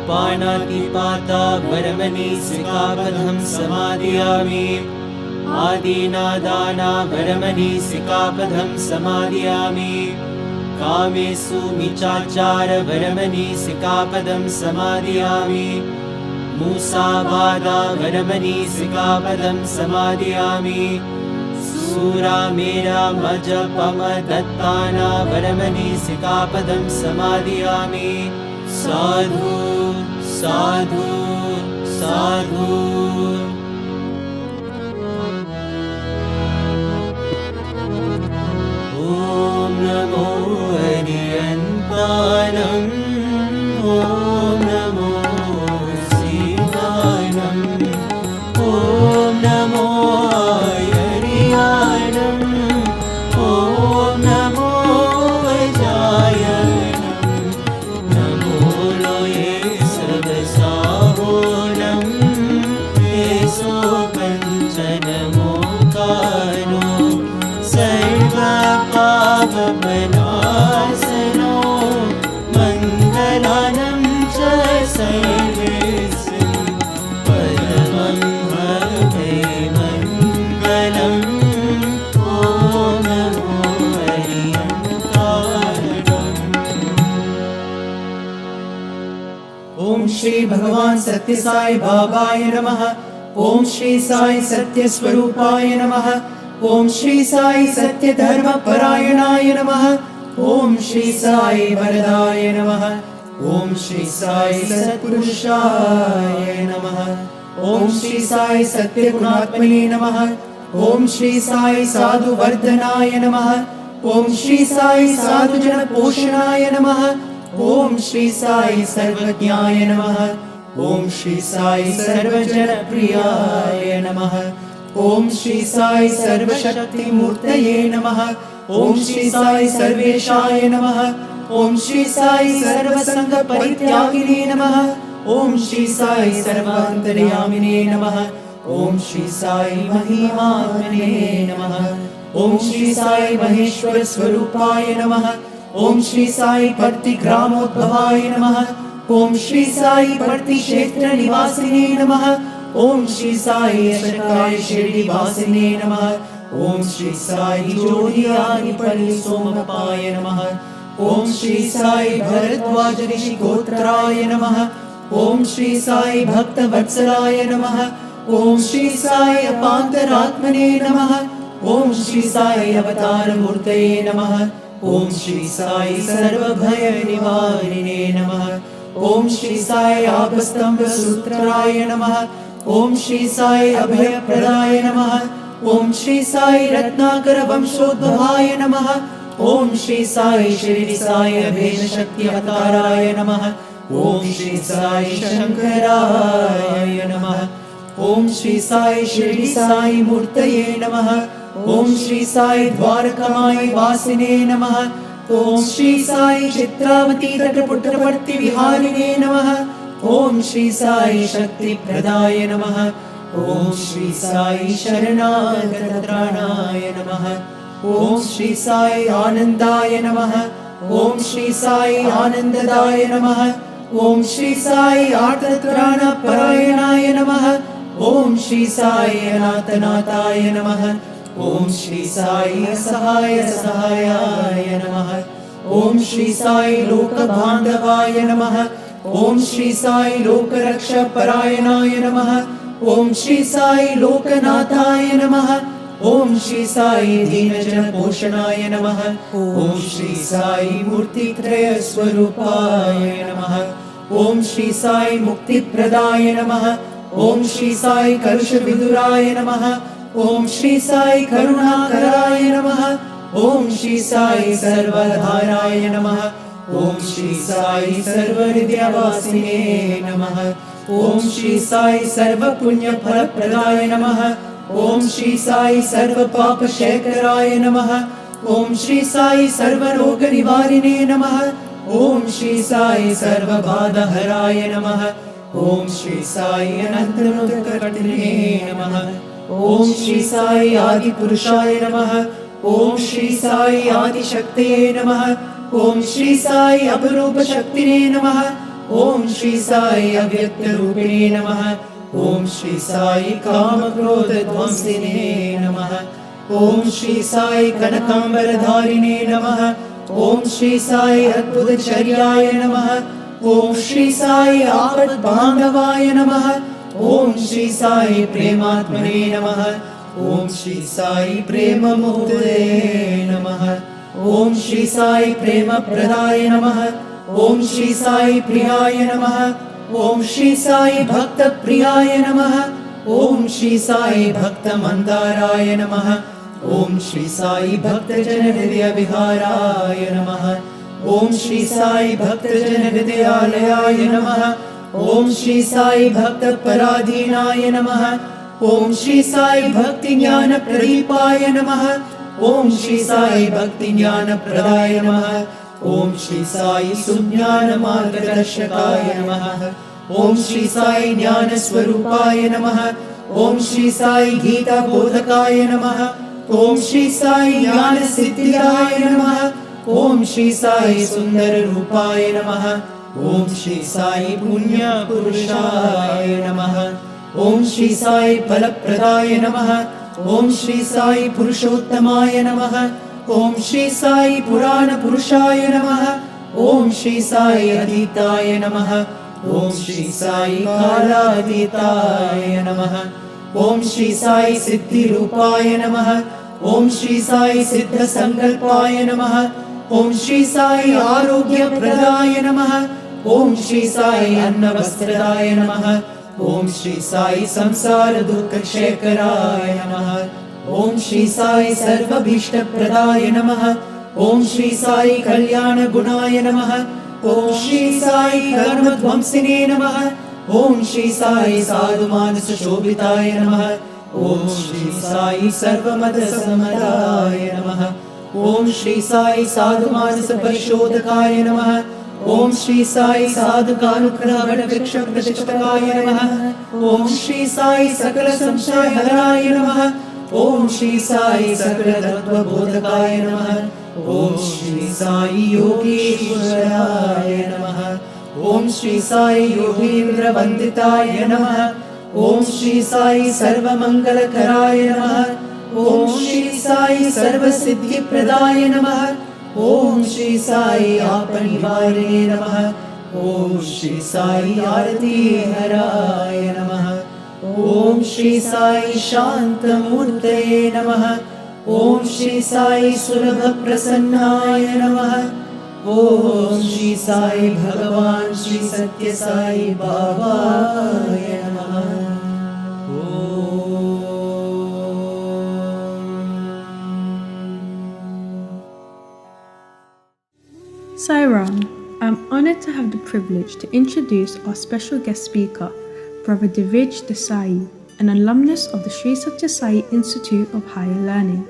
[SPEAKER 4] Panatipata Varamani Sikapadham Samadhiyami. Adinadana Varamani Sikapadham Samadhiyami. Kamesu Michachara Varamani Sikapadham Samadhiyami. Musavada Varamani Sikapadham Samadhiyami. Sura Mera Majapama Dattana Varamani Sikapadham Samadhiyami. Sadhu साधु साधु। ॐ नमो हरियन्तानम् ॐ नमो शिवायम् ॐ नमो हरियाणम् ॐ नमो वजायनम् नमो लोये सब साहोनम् येसो पञ्चनमो कानो सर्वपापनाशनो मङ्गलानं च सर्वेषां परमं मङ्गलम् ॐ नमो हरियन्तारम्।
[SPEAKER 5] ओम श्री भगवान सत्य साई बाबाय नमः। ओम श्री साई सत्य स्वरूपाय नमः। ओम श्री साई सत्य धर्म परायणाय नमः। ओम श्री साई वरदाय नमः। ओम श्री साई सत्पुरुषाय नमः। ओम श्री साई सत्य गुणात्मने नमः। ओम श्री साई साधु वर्धनाय नमः। ओम श्री साई साधु जन पोषणाय नमः। ओम श्री साई सर्वज्ञाय नमः। ओम श्री साई सर्वजन प्रियाय नमः। ओम श्री साई सर्वशक्ति मूर्तये नमः। ओम श्री साई सर्वेशाय नमः। ओम श्री साई सर्वसंग परित्यागिने नमः। ओम श्री साई सर्वान्तर्यामिने नमः। ओम श्री साई महिमात्मने नमः। ओम श्री साई महेश्वर स्वरूपाय नमः। ओम श्री साई पर्ति ग्रामोद्भवाय नमः। ओम श्री साई पर्ति क्षेत्र निवासिने नमः। ओम श्री साई अशकाय शिरडी वासिने नमः। ओम श्री साई जोड़ियानि पल्ली सोमपाय नमः। ओम श्री साई भरद्वाज ऋषि गोत्राय नमः। ओम श्री साई भक्त वत्सलाय नमः। ओम श्री साई अपान्तरात्मने नमः। ओम श्री साई अवतार मूर्तये नमः। ओम श्री साई सर्वभय निवारिणे नमः। ओम श्री साई आपस्तंभ सूत्राय नमः। ओम श्री साई अभय प्रदाय नमः। ओम श्री साई रत्नाकर वंशोद्भवाय नमः। ओम श्री साई शिरडी साई अभेद शक्ति अवताराय नमः। ओम श्री साई शंकराय नमः। ओम श्री साई शिरडी साई मूर्तये नमः। ओम श्री साई द्वारकामाई वासिने नमः। ओम श्री साई चित्रावती तटपुटवर्ती विहारिणे नमः। ओम श्री साई शक्ति प्रदाय नमः। ओम श्री साई शरणागतत्राणाय नमः। ओम श्री साई आनंदाय नमः। ओम श्री साई आनंददाय नमः। ओम श्री साई आर्तत्राण परायणाय नमः। ओम श्री साई अनाथनाथाय नमः। ओम श्री साई सहाय सहायाय नमः। ओम श्री साई लोक बांधवाय नमः। ओम श्री साई लोक रक्षा परायणाय नमः। ओम श्री साई लोकनाथाय नमः। ओम श्री साई दीनजन पोषणाय नमः। ओम श्री साई मूर्तित्रय स्वरूपाय नमः। ओम श्री साई मुक्ति प्रदाय नमः। ओम श्री साई कलुष विदुराय नमः। ओम श्री साई करुणाकराय नमः। ओम श्री साई सर्वधाराय नमः। ओम श्री साई सर्वहृदयवासिने नमः। ओम श्री साई सर्व पुण्य फल प्रदाय नमः। ओम श्री साई सर्व पाप क्षेत्राय नमः। ओम श्री साई सर्व रोग निवारिणे नमः। ओम श्री साई सर्व बाधा हराय नमः। ओम श्री साई अनंत कटिने नमः। ओम श्री साई आदि पुरुषाय नमः। ओम श्री साई आदि शक्तये नमः। ओम श्री साई अपरूप शक्तिने नमः। ओम श्री साई अव्यक्त रूपिणे नमः। ओम श्री साई काम क्रोध ध्वंसिने नमः। ओम श्री साई कनकांबरधारिणे नमः। ओम श्री साई अद्भुत चर्याय नमः। ओम श्री साई आपद बांधवाय नमः। ओम श्री साई प्रेमात्मने नमः। ओम श्री साई प्रेम मुक्तये नमः। ओम श्री साई प्रेम प्रदाय नमः। ओम श्री साई प्रियाय नमः। Om Shri Sai Bhakta Priyaya Namaha. Om Shri Sai Bhakta Mandaraya Namaha. Om Shri Sai Bhakta Jana Hridaya Viharaya Namaha. Om Shri Sai Bhakta Jana Hridayalayaya Namaha. Om Shri Sai Bhakta Paradhinaya Namaha. Om Shri Sai Bhakti Jnana Pradipaya Namaha. Om Shri Sai Bhakti Jnana Pradaya Namaha. Om Shri Sai Sunyana Margadarshakaya Namaha. Om Shri Sai Jnana Swarupaya Namaha. Om Shri Sai Gita Bodhakaya Namaha. Om Shri Sai Jnana Siddhikaya Namaha. Om Shri Sai Sundara Rupaya Namaha. Om Shri Sai Punya Purushaya Namaha. Om Shri Sai Palapradaya Namaha. Om Shri Sai Purushottamaya Namaha. Om Shri Sai Purana Purushaya Namaha. Om Shri Sai Aditaya Namaha. Om Shri Sai Kaladitaya Namaha. Om Shri Sai Siddhi Rupaya Namaha. Om Shri Sai Siddha Sankalpaya Namaha. Om Shri Sai Arogya Pradaya Namaha. Om Shri Sai Annavastradaya Namaha. Om Shri Sai Samsara Dukkha Shekaraya Namaha. Om Shri Sai Sarva Bhishta Pradaya Namaha. Om Shri Sai Kalyana Gunaya Namaha. Om Shri Sai Karma Dvamsine Namaha. Om Shri Sai Sadhu Manasa Shobhitaya Namaha. Om Shri Sai Sarva Mada Samadaya Namaha. Om Shri Sai Sadhu Manasa Parishodhakaya Namaha. Om Shri Sai Sadhu Kanukrah Vada Vriksha Pratishtakaya Namaha. Om Shri Sai Sakala Samshaya Haraya Namaha. Om Shri Sai Sakala Tattva Bodhakaya Namaha. Om Shri Sai Yogeshwaraya Namaha. Om Shri Sai Yogendra Vanditaya Namaha. Om Shri Sai Sarva Mangala Karaya Namaha. Om Shri Sai Sarva Siddhi Pradaya Namaha. Om Shri Sai Apanivarane Namaha. Om Shri Sai Arathi Haraya Namaha. Om Shri Sai Shantamurtaye Namaha. Om Shri Sai Sulabha Prasannaya Namaha. Om Shri Sai Bhagawan Shri Sathya Sai Babaya Namaha.
[SPEAKER 3] Sai Ram, I'm honoured to have the privilege to introduce our special guest speaker, Brother Divij Desai, an alumnus of the Sri Sathya Sai Institute of Higher Learning.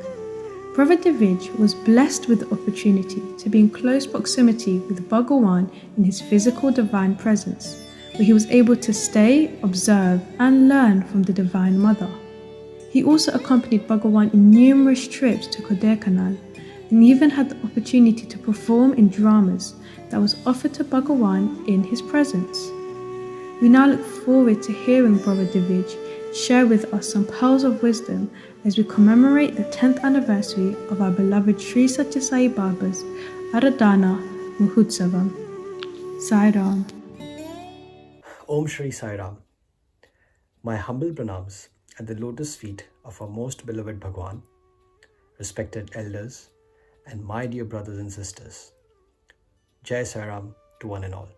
[SPEAKER 3] Brother Divij was blessed with the opportunity to be in close proximity with Bhagawan in his physical divine presence, where he was able to stay, observe, and learn from the Divine Mother. He also accompanied Bhagawan in numerous trips to Kodaikanal, and even had the opportunity to perform in dramas that was offered to Bhagawan in his presence. We now look forward to hearing Brother Divij share with us some pearls of wisdom as we commemorate the 10th anniversary of our beloved Sri Sathya Sai Baba's Aradhana Mahotsavam. Sai Ram.
[SPEAKER 6] Om Shri Sai Ram. My humble pranams at the lotus feet of our most beloved Bhagwan, respected elders, and my dear brothers and sisters. Jai Sai Ram to one and all.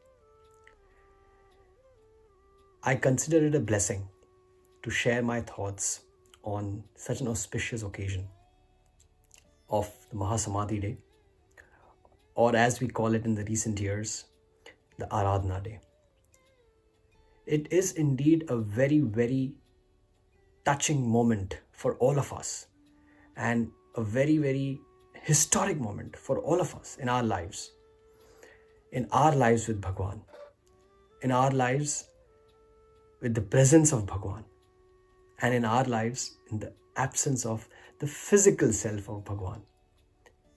[SPEAKER 6] I consider it a blessing to share my thoughts on such an auspicious occasion of the Mahasamadhi Day, or as we call it in the recent years, the Aradhana Day. It is indeed a very, very touching moment for all of us, and a very, very historic moment for all of us in our lives with Bhagwan, in our lives with the presence of Bhagwan, and in our lives in the absence of the physical self of Bhagwan,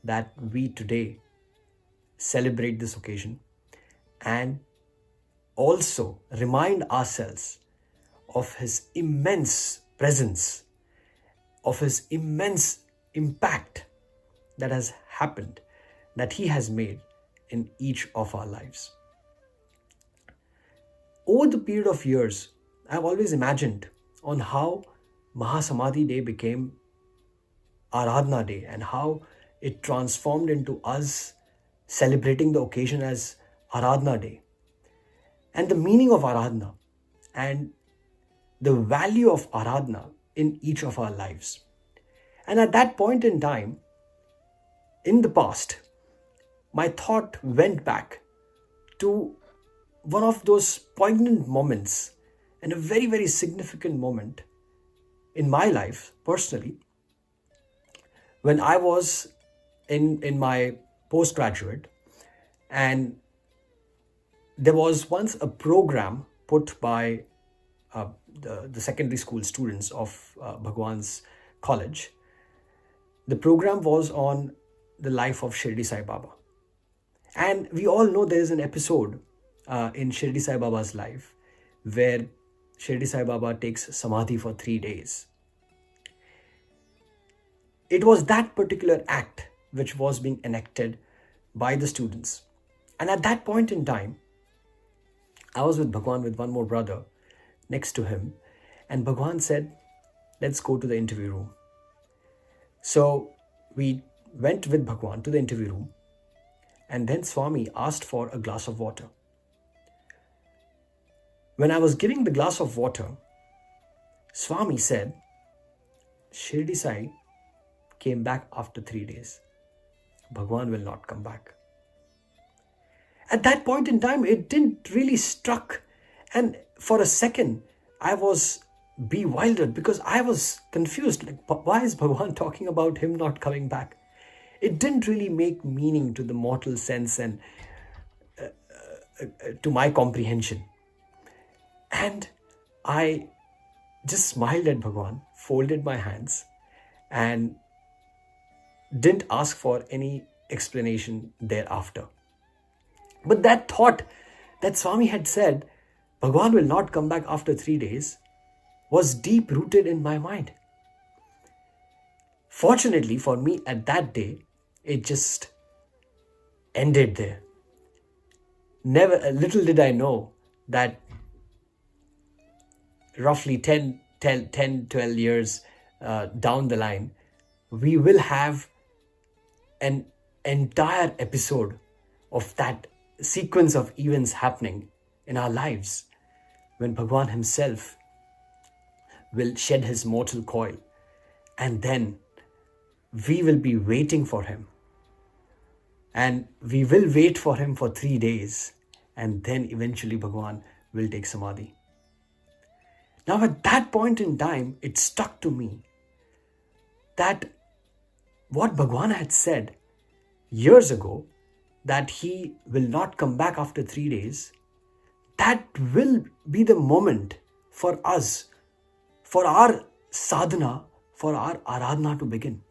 [SPEAKER 6] that we today celebrate this occasion and also remind ourselves of his immense presence, of his immense impact that has happened, that he has made in each of our lives. Over the period of years, I've always imagined on how Mahasamadhi Day became Aradhana Day and how it transformed into us celebrating the occasion as Aradhana Day. and the meaning of Aradhana and the value of Aradhana in each of our lives. And at that point in time, in the past, my thought went back to one of those poignant moments and a very, very significant moment in my life personally, when I was in my postgraduate, and there was once a program put by the secondary school students of Bhagwan's college. The program was on the life of Shirdi Sai Baba. And we all know there is an episode in Shirdi Sai Baba's life where Shirdi Sai Baba takes Samadhi for 3 days. It was that particular act which was being enacted by the students. And at that point in time, I was with Bhagwan with one more brother next to him, and Bhagwan said, let's go to the interview room. So we went with Bhagwan to the interview room, and then Swami asked for a glass of water. When I was giving the glass of water, Swami said, Shirdi Sai came back after 3 days. Bhagwan will not come back. At that point in time, it didn't really struck. And for a second, I was bewildered because I was confused. Like, why is Bhagwan talking about him not coming back? It didn't really make meaning to the mortal sense and to my comprehension. And I just smiled at Bhagwan, folded my hands, and didn't ask for any explanation thereafter. But that thought that Swami had said, Bhagwan will not come back after 3 days, was deep rooted in my mind. Fortunately for me at that day, it just ended there. Little did I know that roughly 10, 12 years down the line, we will have an entire episode of that sequence of events happening in our lives when Bhagwan himself will shed his mortal coil, and then we will be waiting for him, and we will wait for him for 3 days, and then eventually Bhagwan will take Samadhi. Now at that point in time, it stuck to me that what Bhagwan had said years ago, that he will not come back after 3 days, that will be the moment for us, for our sadhana, for our aradhana to begin.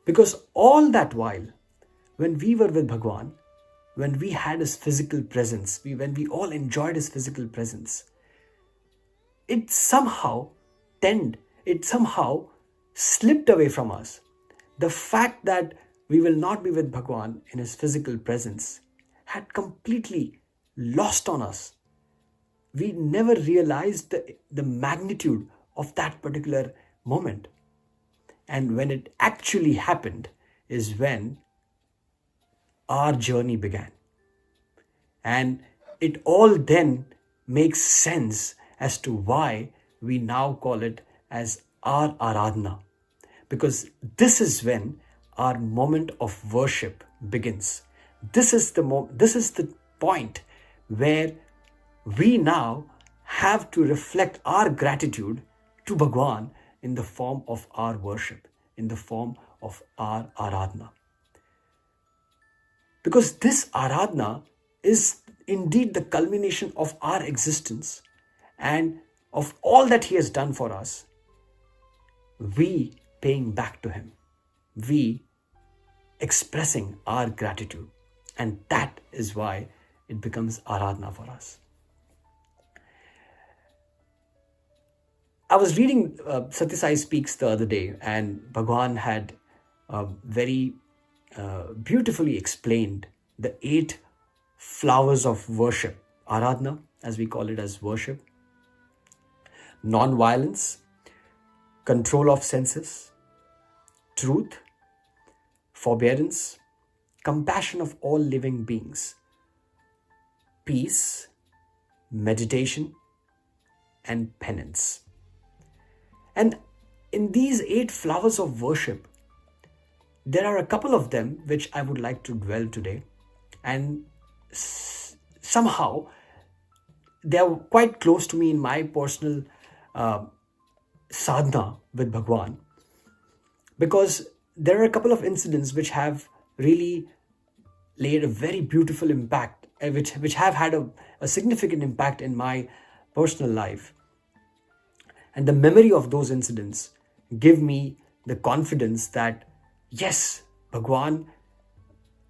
[SPEAKER 6] Because all that while, when we were with Bhagwan, when we had his physical presence, when we all enjoyed his physical presence, it somehow slipped away from us. The fact that we will not be with Bhagwan in his physical presence had completely lost on us. We never realized the magnitude of that particular moment. And when it actually happened is when our journey began. And it all then makes sense as to why we now call it as our Aradhana. Because this is when our moment of worship begins. This is the point where we now have to reflect our gratitude to Bhagwan in the form of our worship, in the form of our Aradhana. Because this Aradhana is indeed the culmination of our existence and of all that he has done for us. We paying back to him. We expressing our gratitude. And that is why it becomes Aradhana for us. I was reading Sathya Sai Speaks the other day, and Bhagwan had very beautifully explained the 8 flowers of worship. Aradhana, as we call it as worship. Non-violence, control of senses, truth, forbearance, compassion of all living beings, peace, meditation, and penance. And in these 8 flowers of worship, there are a couple of them which I would like to dwell today, and somehow they are quite close to me in my personal sadhana with Bhagwan, because there are a couple of incidents which have really laid a very beautiful impact, which have had a significant impact in my personal life. And the memory of those incidents give me the confidence that yes, Bhagwan,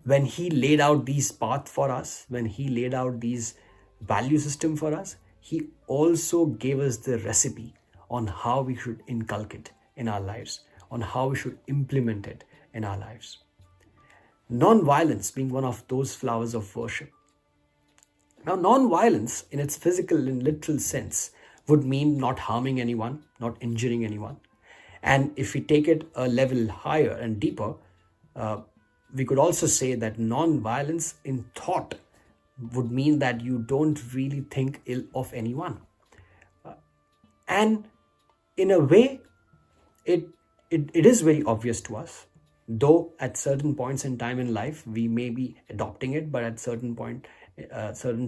[SPEAKER 6] when he laid out these paths for us, when he laid out these value system for us, he also gave us the recipe on how we should inculcate it in our lives, on how we should implement it in our lives. Non-violence being one of those flowers of worship. Now, non-violence in its physical and literal sense would mean not harming anyone, not injuring anyone. And if we take it a level higher and deeper, we could also say that non-violence in thought would mean that you don't really think ill of anyone. And in a way, it is very obvious to us, though at certain points in time in life, we may be adopting it, but at certain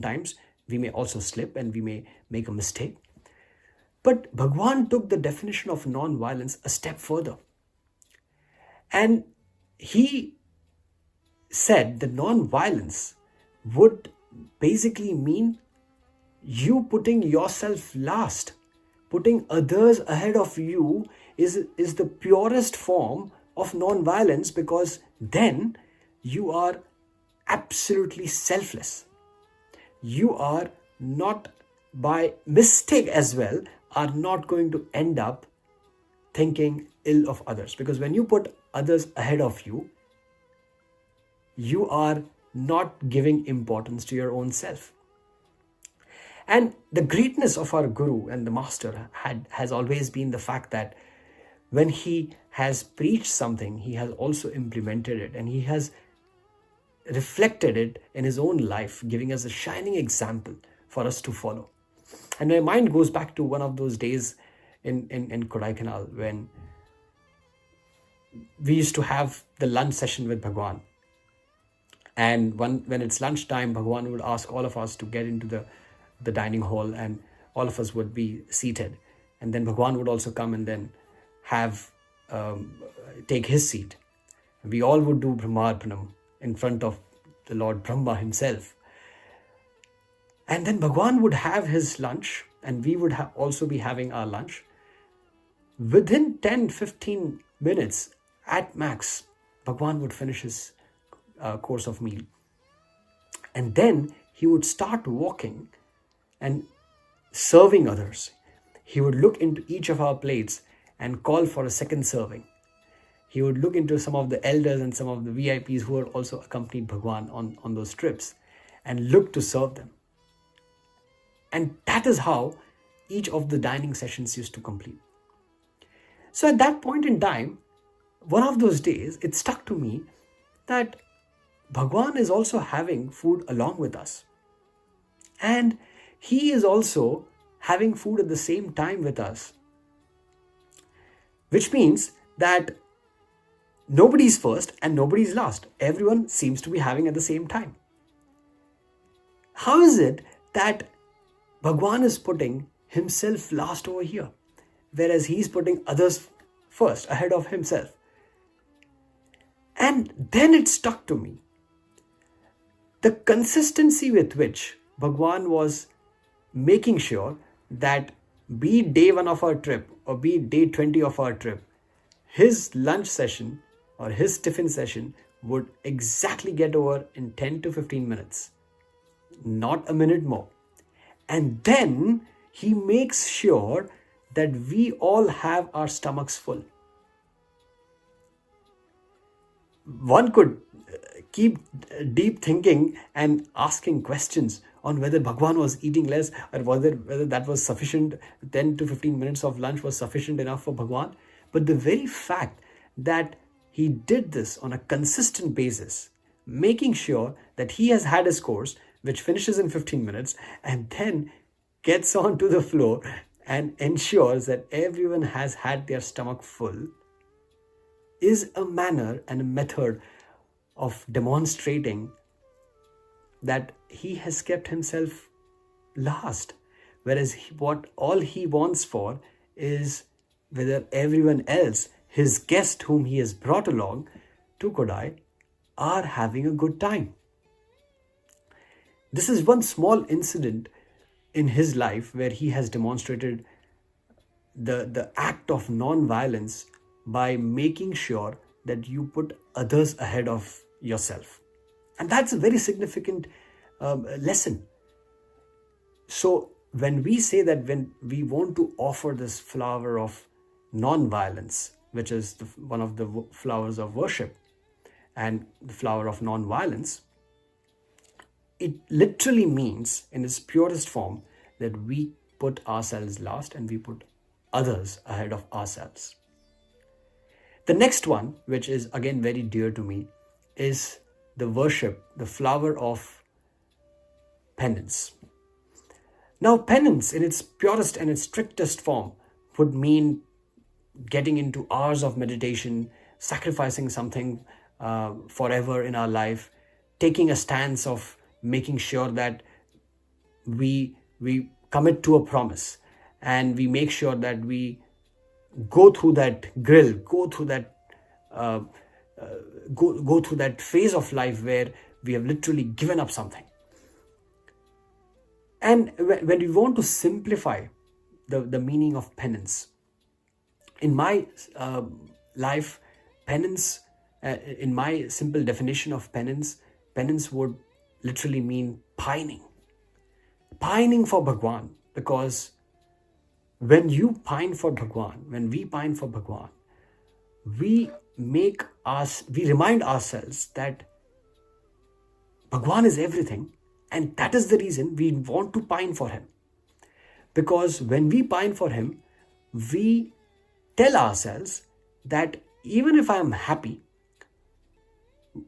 [SPEAKER 6] times, we may also slip and we may make a mistake. But Bhagwan took the definition of non-violence a step further. And he said that non-violence would basically mean you putting yourself last. Putting others ahead of you is the purest form of non-violence, because then you are absolutely selfless. You are not, by mistake as well, are not going to end up thinking ill of others. Because when you put others ahead of you, you are not giving importance to your own self. And the greatness of our Guru and the Master has always been the fact that when he has preached something, he has also implemented it, and he has reflected it in his own life, giving us a shining example for us to follow. And my mind goes back to one of those days in Kodaikanal when we used to have the lunch session with Bhagwan. And when it's lunchtime, Bhagwan would ask all of us to get into the dining hall, and all of us would be seated. And then Bhagwan would also come and then take his seat. We all would do Brahmarpanam in front of the Lord Brahma himself. And then Bhagwan would have his lunch, and we would also be having our lunch. Within 10-15 minutes at max, Bhagwan would finish his course of meal. And then he would start walking and serving others. He would look into each of our plates and call for a second serving. He would look into some of the elders and some of the VIPs who had also accompanied Bhagwan on those trips and look to serve them. And that is how each of the dining sessions used to complete. So at that point in time, one of those days, it stuck to me that Bhagwan is also having food along with us. And he is also having food at the same time with us. Which means that nobody's first and nobody's last. Everyone seems to be having at the same time. How is it that Bhagwan is putting himself last over here, whereas he's putting others first, ahead of himself? And then it stuck to me. The consistency with which Bhagwan was making sure that be it day 1 of our trip or be it day 20 of our trip, his lunch session or his tiffin session would exactly get over in 10 to 15 minutes, not a minute more. And then he makes sure that we all have our stomachs full. One could keep deep thinking and asking questions on whether Bhagwan was eating less or whether that was sufficient, 10 to 15 minutes of lunch was sufficient enough for Bhagwan. But the very fact that he did this on a consistent basis, making sure that he has had his course, which finishes in 15 minutes, and then gets onto the floor and ensures that everyone has had their stomach full is a manner and a method of demonstrating that he has kept himself last. Whereas what all he wants for is whether everyone else, his guest whom he has brought along to Kodai, are having a good time. This is one small incident in his life where he has demonstrated the act of non-violence by making sure that you put others ahead of yourself. And that's a very significant lesson. So when we say that when we want to offer this flower of non-violence, which is one of the flowers of worship and the flower of non-violence, it literally means in its purest form that we put ourselves last and we put others ahead of ourselves. The next one, which is again very dear to me, is the worship, the flower of penance. Now, penance in its purest and its strictest form would mean getting into hours of meditation, sacrificing something forever in our life, taking a stance of making sure that we commit to a promise and we make sure that we go through that grill, go through that go through that phase of life where we have literally given up something. And when we want to simplify the meaning of penance, in my life, penance, in my simple definition of penance, penance would literally mean pining for Bhagwan. Because when you pine for Bhagwan, when we pine for Bhagwan, we remind ourselves that Bhagwan is everything, and that is the reason we want to pine for him. Because when we pine for him, we tell ourselves that even if I am happy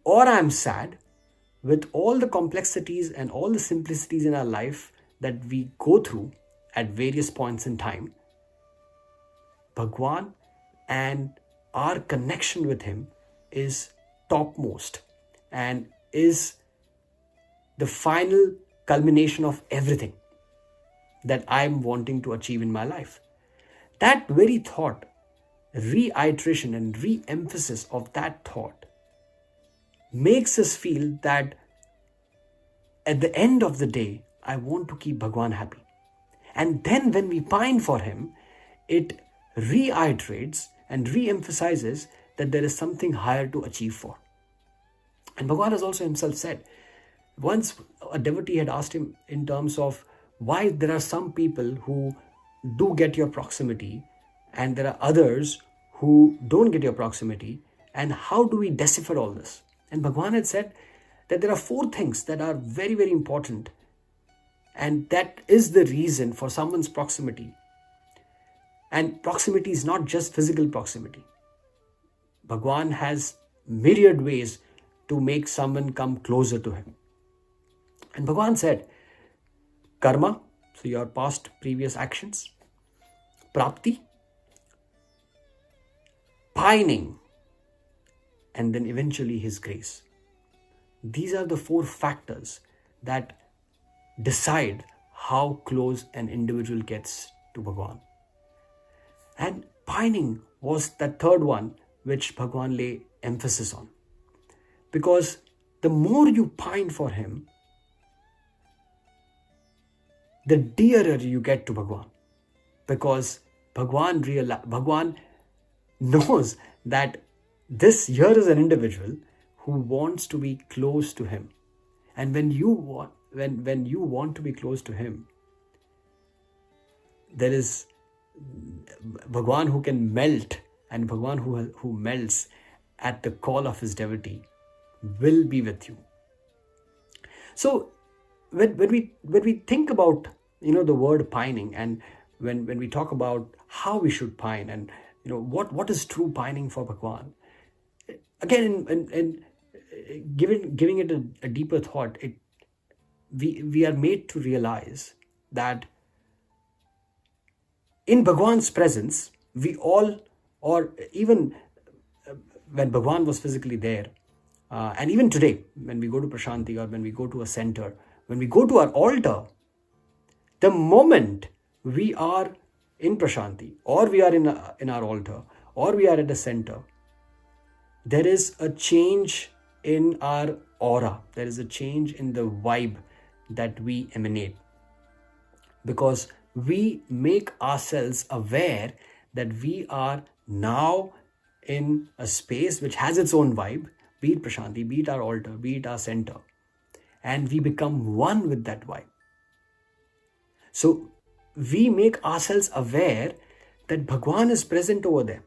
[SPEAKER 6] or I am sad, with all the complexities and all the simplicities in our life that we go through at various points in time, Bhagwan and our connection with him is topmost and is the final culmination of everything that I'm wanting to achieve in my life. That very thought, reiteration and re-emphasis of that thought makes us feel that at the end of the day, I want to keep Bhagwan happy. And then when we pine for him, it reiterates and re-emphasizes that there is something higher to achieve for. And Bhagwan has also himself said, once a devotee had asked him in terms of why there are some people who do get your proximity and there are others who don't get your proximity, and how do we decipher all this? And Bhagwan had said that there are 4 things that are very, very important, and that is the reason for someone's proximity. And proximity is not just physical proximity. Bhagwan has myriad ways to make someone come closer to him. And Bhagwan said, karma, so your past previous actions, prapti, pining, and then eventually his grace. These are the 4 factors that decide how close an individual gets to Bhagwan. And pining was the third one which Bhagwan lay emphasis on. Because the more you pine for him, the dearer you get to Bhagwan. Because Bhagwan knows that this here is an individual who wants to be close to him. And when you want to be close to him, there is Bhagwan who can melt, and Bhagwan who melts at the call of his devotee will be with you. So when we think about the word pining, and when we talk about how we should pine, and what is true pining for Bhagwan, again in giving it a deeper thought, we are made to realize that in Bhagwan's presence, we all, or even when Bhagwan was physically there, and even today, when we go to Prashanti or when we go to a center, when we go to our altar, the moment we are in Prashanti or we are in our altar or we are at the center, there is a change in our aura. There is a change in the vibe that we emanate, because we make ourselves aware that we are now in a space which has its own vibe, be it Prashanti, be it our altar, be it our center, and we become one with that vibe. So we make ourselves aware that Bhagwan is present over there.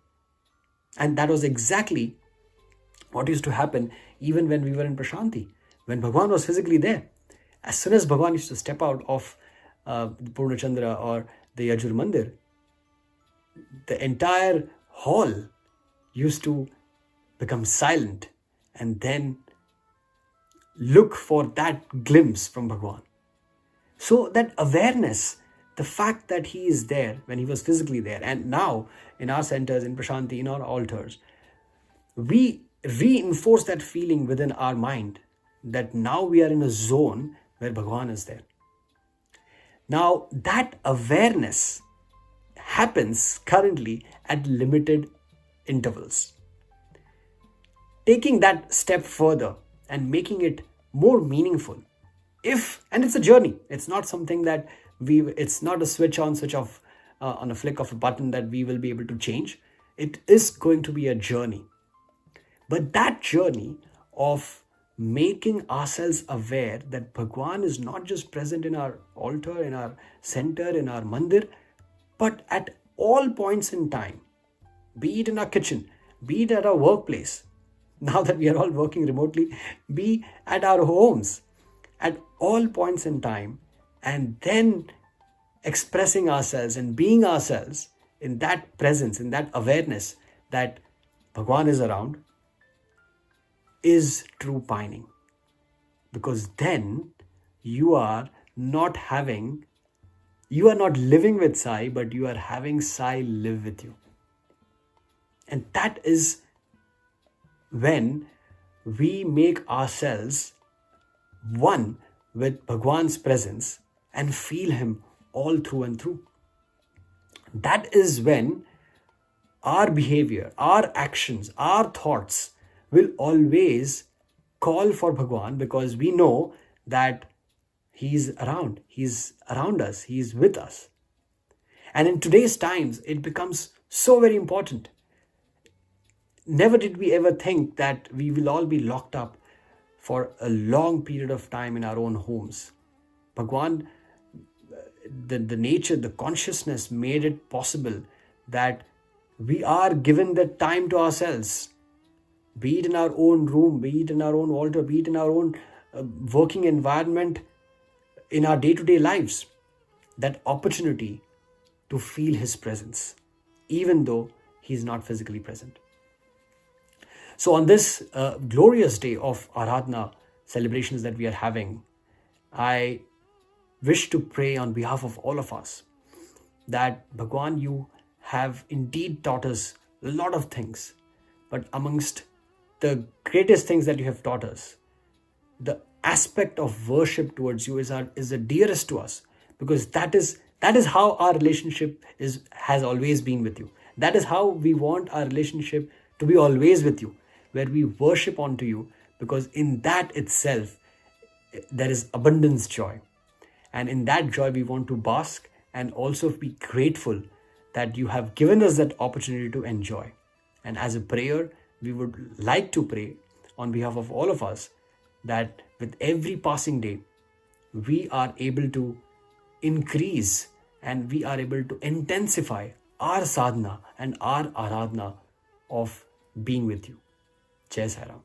[SPEAKER 6] And that was exactly what used to happen even when we were in Prashanti, when Bhagwan was physically there. As soon as Bhagwan used to step out of the Purnachandra or the Yajur Mandir, the entire hall used to become silent and then look for that glimpse from Bhagwan. So that awareness, the fact that he is there when he was physically there, and now in our centers, in Prashanti, in our altars, we reinforce that feeling within our mind that now we are in a zone where Bhagwan is there. Now that awareness happens currently at limited intervals. Taking that step further and making it more meaningful, and it's a journey, it's not something that it's not a switch on, switch off on a flick of a button that we will be able to change. It is going to be a journey. But that journey of making ourselves aware that Bhagwan is not just present in our altar, in our center, in our mandir, but at all points in time, be it in our kitchen, be it at our workplace, now that we are all working remotely, be at our homes, at all points in time, and then expressing ourselves and being ourselves in that presence, in that awareness that Bhagwan is around, is true pining. Because then you are not living with Sai, but you are having Sai live with you. And that is when we make ourselves one with Bhagwan's presence and feel him all through and through. That is when our behavior, our actions, our thoughts will always call for Bhagwan, because we know that he's around us, he's with us. And in today's times, it becomes so very important. Never did we ever think that we will all be locked up for a long period of time in our own homes. Bhagwan, the nature, the consciousness made it possible that we are given that time to ourselves, be it in our own room, be it in our own altar, be it in our own working environment, in our day-to-day lives, that opportunity to feel his presence, even though he's not physically present. So on this glorious day of Aradhana celebrations that we are having, I wish to pray on behalf of all of us that Bhagwan, you have indeed taught us a lot of things, but amongst the greatest things that you have taught us, the aspect of worship towards you is the dearest to us, because that is how our relationship has always been with you. That is how we want our relationship to be always with you, where we worship unto you, because in that itself there is abundance joy. And in that joy we want to bask and also be grateful that you have given us that opportunity to enjoy. And as a prayer, we would like to pray on behalf of all of us that with every passing day, we are able to increase and we are able to intensify our sadhana and our aradhana of being with you. Jai Sai Ram.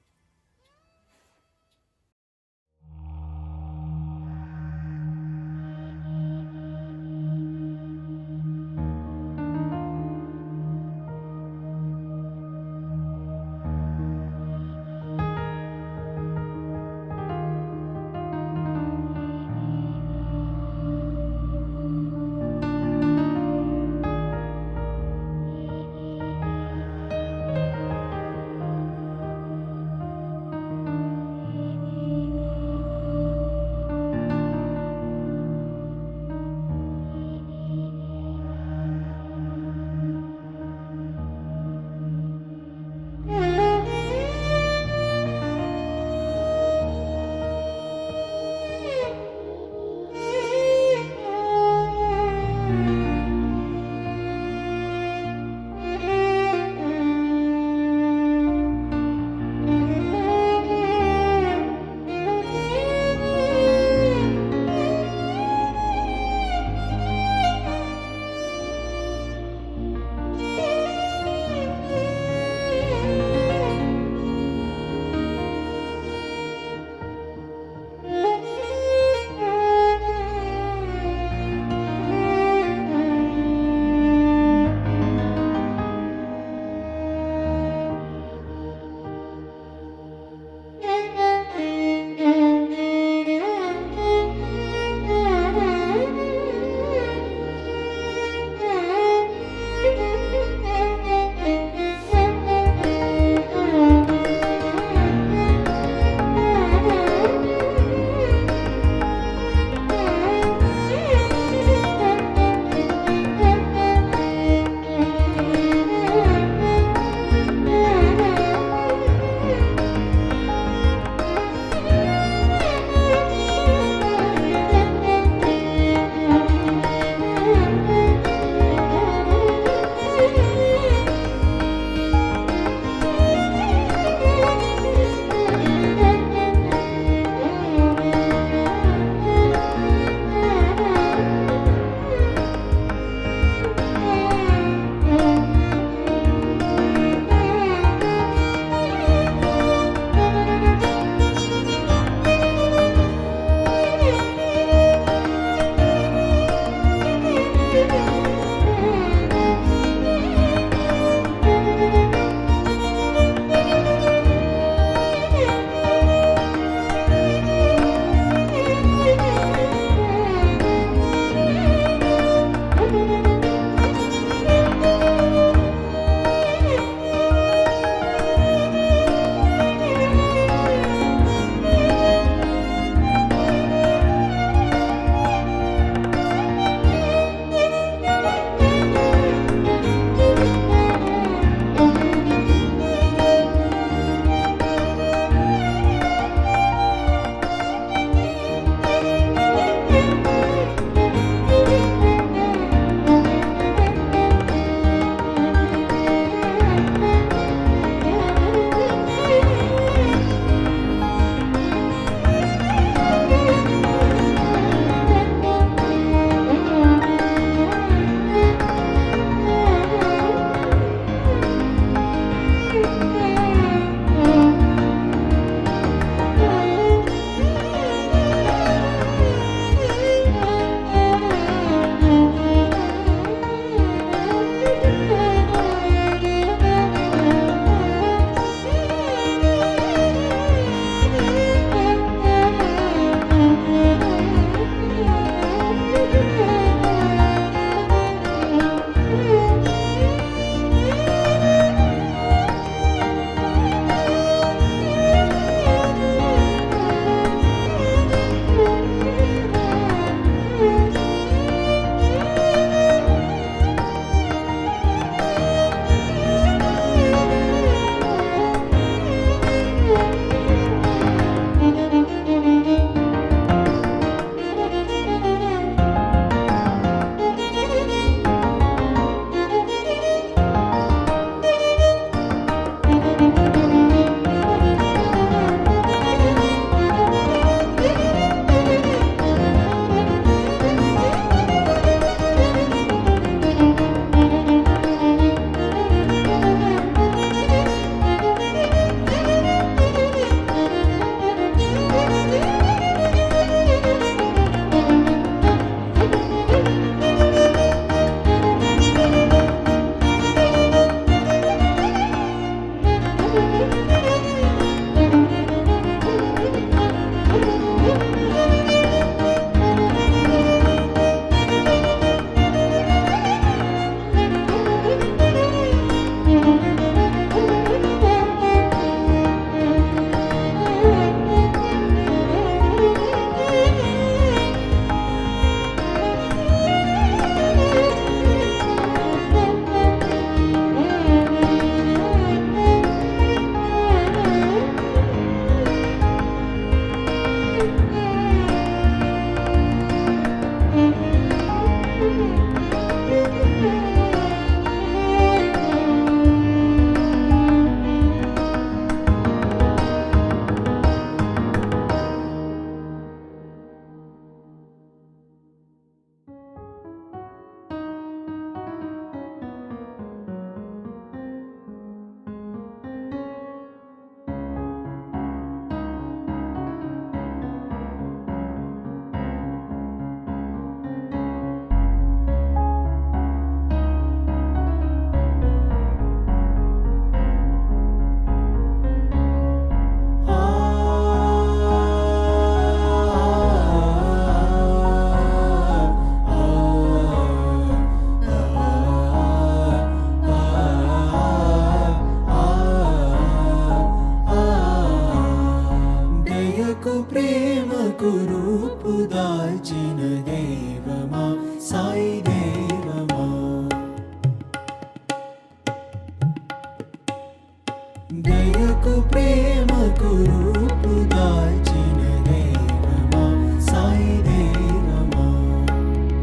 [SPEAKER 5] దయకు ప్రేమకు రూపు దాల్చిన దేవమా సాయి దేవమా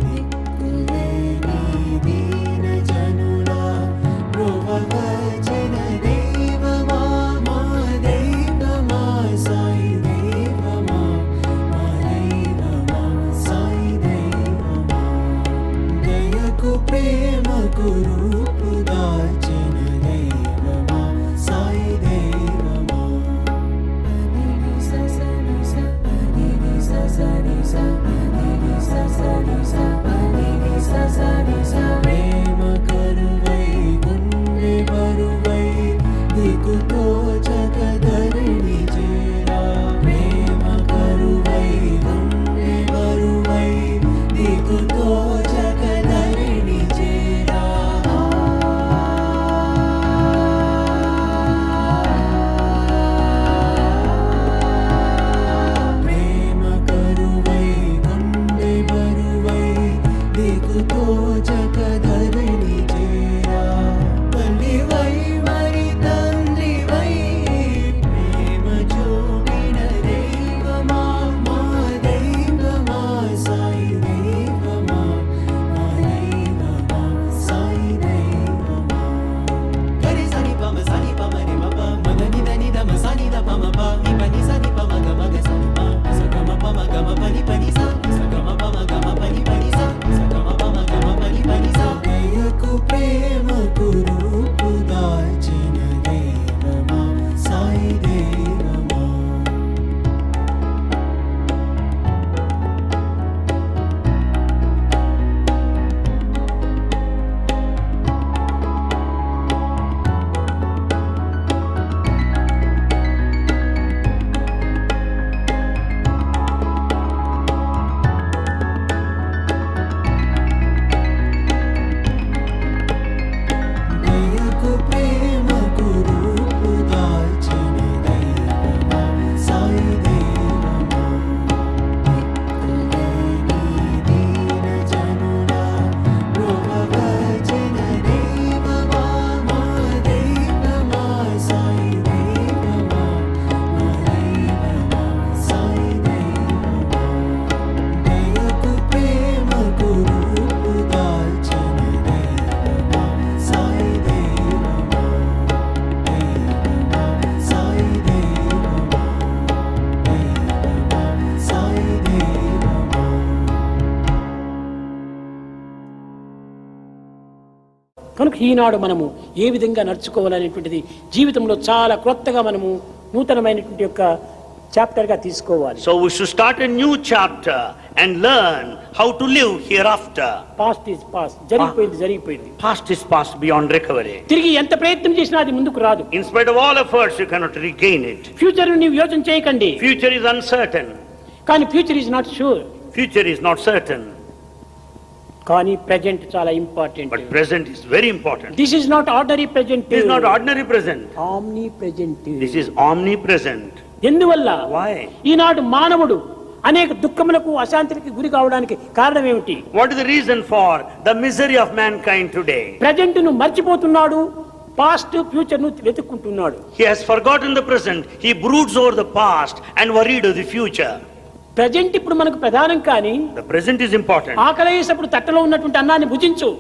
[SPEAKER 5] దిక్కులేని దీన జనుల ప్రోవవచన దేవమా మా దేవమా సాయి దేవమా మా దేవమా సాయి దేవమా దయకు ప్రేమకు రూపు దాల్చిన దేవమా సాయి దేవమా పనిని ససని సపనిని ససని సపనిని ససని సపనిని ససని బ్రోచక ధరణి చేరా తల్లివై మరి తండ్రివై ప్రేమ చూపిన దైవమా మా దైవమా సాయి దైవమా మా దైవమా సాయి దైవమా గరి సని పమ రి మ ప మగ ని ద ని ద మ సని ద పమ ప ని ప ని సని పమ గ మ గ సని ప స గ మ పమ గ మ ప ని ప ని స స గ మ పమ గ మ ప ని ప ని స స గ మ పమ గ మ ప ని ప ని స దయకు ప్రేమకు రూపు దాల్చిన దైవమా సాయి దైవమా దయకు ప్రేమకు రూపు దాల్చిన దైవమా సాయి దైవమా దిక్కులేని దీన జనుల రోగవచన దైవమా మా దైవమా సాయి దైవమా మా దైవమా సాయి దైవమా దయకు ప్రేమకు రూపు దాల్చిన దైవమా సాయి దైవమా దైవమా సాయి దైవమా దైవమా సాయి దైవమా
[SPEAKER 7] కనుక ఈనాడు మనము ఏ విధంగా నడుచుకోవాలనేటువంటిది జీవితంలో చాలా క్రొత్తగా మనము నూతనమైనటువంటి యొక్క చాప్టర్గా తీసుకోవాలి.
[SPEAKER 8] So we should start a new chapter and learn how to live hereafter.
[SPEAKER 7] Past is past, జరిగిపోయింది జరిగిపోయింది.
[SPEAKER 8] Past is past beyond recovery.
[SPEAKER 7] తిరిగి ఎంత ప్రయత్నం చేసినా అది ముందుకు రాదు.
[SPEAKER 8] In spite of all efforts, you cannot regain it.
[SPEAKER 7] Future నీవు యోచన చేయకండి.
[SPEAKER 8] Future is uncertain.
[SPEAKER 7] కానీ future is not sure.
[SPEAKER 8] Future is not certain.
[SPEAKER 7] కానీ ప్రెజెంట్ చాలా important.
[SPEAKER 8] But present is very important.
[SPEAKER 7] This is not ordinary present.
[SPEAKER 8] This is not ordinary present.
[SPEAKER 7] Omni present.
[SPEAKER 8] This is omnipresent.
[SPEAKER 7] ఎందువల్ల
[SPEAKER 8] Why?
[SPEAKER 7] ఈనాడు మానవుడు అనేక దుఃఖములకు అశాంతికి గురి కావడానికి కారణం ఏమిటి?
[SPEAKER 8] What is the reason for the misery of mankind today?
[SPEAKER 7] Present ను మర్చిపోతున్నాడు, past future ను వెతుక్కుంటున్నాడు.
[SPEAKER 8] He has forgotten the present. He broods over the past and worried of the future.
[SPEAKER 7] Present ఇప్పుడు మనకు ప్రధానం, కానీ
[SPEAKER 8] The present is important.
[SPEAKER 7] ఆకలేసినప్పుడు తట్టలో ఉన్నటువంటి అన్నాన్ని భుజించు.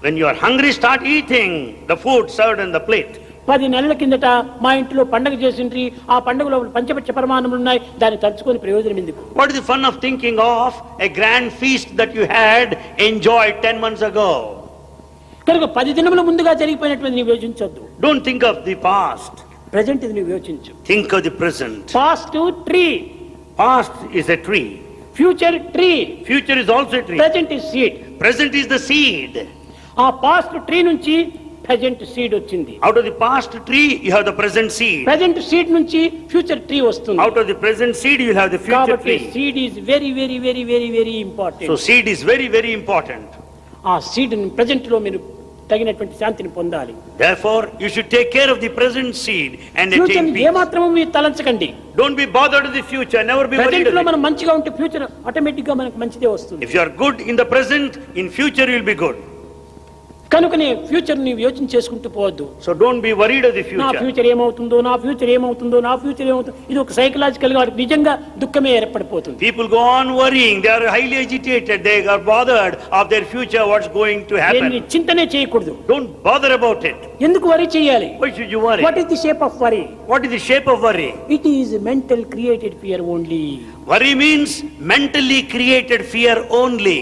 [SPEAKER 8] When you are hungry, start eating the food served on the plate.
[SPEAKER 7] 10 నెలల కిందట మా ఇంట్లో పండగ చేసిండ్రి, ఆ పండుగలో పంచపక్ష పరమాన్నములు ఉన్నాయి, దాన్ని తలుచుకొని ప్రయోజనం ఎందుకు?
[SPEAKER 8] What is the fun of thinking of a grand feast that you had enjoyed 10 months ago?
[SPEAKER 7] కనుక 10 దినముల ముందుగా జరిగిపోయినటువంటి నీవు యోచించొద్దు.
[SPEAKER 8] Don't think of the past.
[SPEAKER 7] Present ఇది నువ్వు యోచించు.
[SPEAKER 8] Think of the present.
[SPEAKER 7] Past tree,
[SPEAKER 8] Past is a tree.
[SPEAKER 7] Future tree,
[SPEAKER 8] Future is also a tree.
[SPEAKER 7] Present is seed.
[SPEAKER 8] Present is the seed.
[SPEAKER 7] ఆ past tree నుంచి present seed వచ్చింది.
[SPEAKER 8] Out of the past tree, you have the present seed.
[SPEAKER 7] Present seed నుంచి future tree వస్తుంది.
[SPEAKER 8] Out of the present seed, you will have the future
[SPEAKER 7] కాబట్టి
[SPEAKER 8] tree.
[SPEAKER 7] Seed is very very very very very important.
[SPEAKER 8] So seed is very, very important.
[SPEAKER 7] ఆ seed present లో మీరు తగినటువంటి శాంతిని పొందాలి.
[SPEAKER 8] Therefore, you should take care of the present seed and
[SPEAKER 7] future
[SPEAKER 8] attain peace.
[SPEAKER 7] ఏమాత్రము మీరు తలంచకండి.
[SPEAKER 8] Don't be bothered with the future. Never be worried.
[SPEAKER 7] Present లో
[SPEAKER 8] of
[SPEAKER 7] మనం
[SPEAKER 8] it.
[SPEAKER 7] మంచిగా ఉంటే ఫ్యూచర్ ఆటోమేటిక్ గా మనకు మంచిదే వస్తుంది.
[SPEAKER 8] If you are good in the present, in future you will be good.
[SPEAKER 7] కనుకనే ఫ్యూచర్ నీవు యోచన చేసుకుంటూ పోవద్దు.
[SPEAKER 8] So don't be worried of the
[SPEAKER 7] నా
[SPEAKER 8] future.
[SPEAKER 7] ఫ్యూచర్ ఏమవుతుందో, నా ఫ్యూచర్ ఏమవుతుందో, నా ఫ్యూచర్ ఏమవుతుందో, ఇది ఒక సైకలాజికల్ గా వాడికి నిజంగా దుఃఖమే ఏర్పడిపోతుంది.
[SPEAKER 8] People go on worrying. They are highly agitated. They are bothered of their future, what's going to
[SPEAKER 7] దీన్ని
[SPEAKER 8] happen.
[SPEAKER 7] చింతనే చేయకూడదు.
[SPEAKER 8] Don't bother about it.
[SPEAKER 7] ఎందుకు వరి చేయాలి?
[SPEAKER 8] Why should you worry?
[SPEAKER 7] What is the shape of వరి?
[SPEAKER 8] What is the shape of worry?
[SPEAKER 7] It is mental created fear only.
[SPEAKER 8] Worry means mentally created fear only.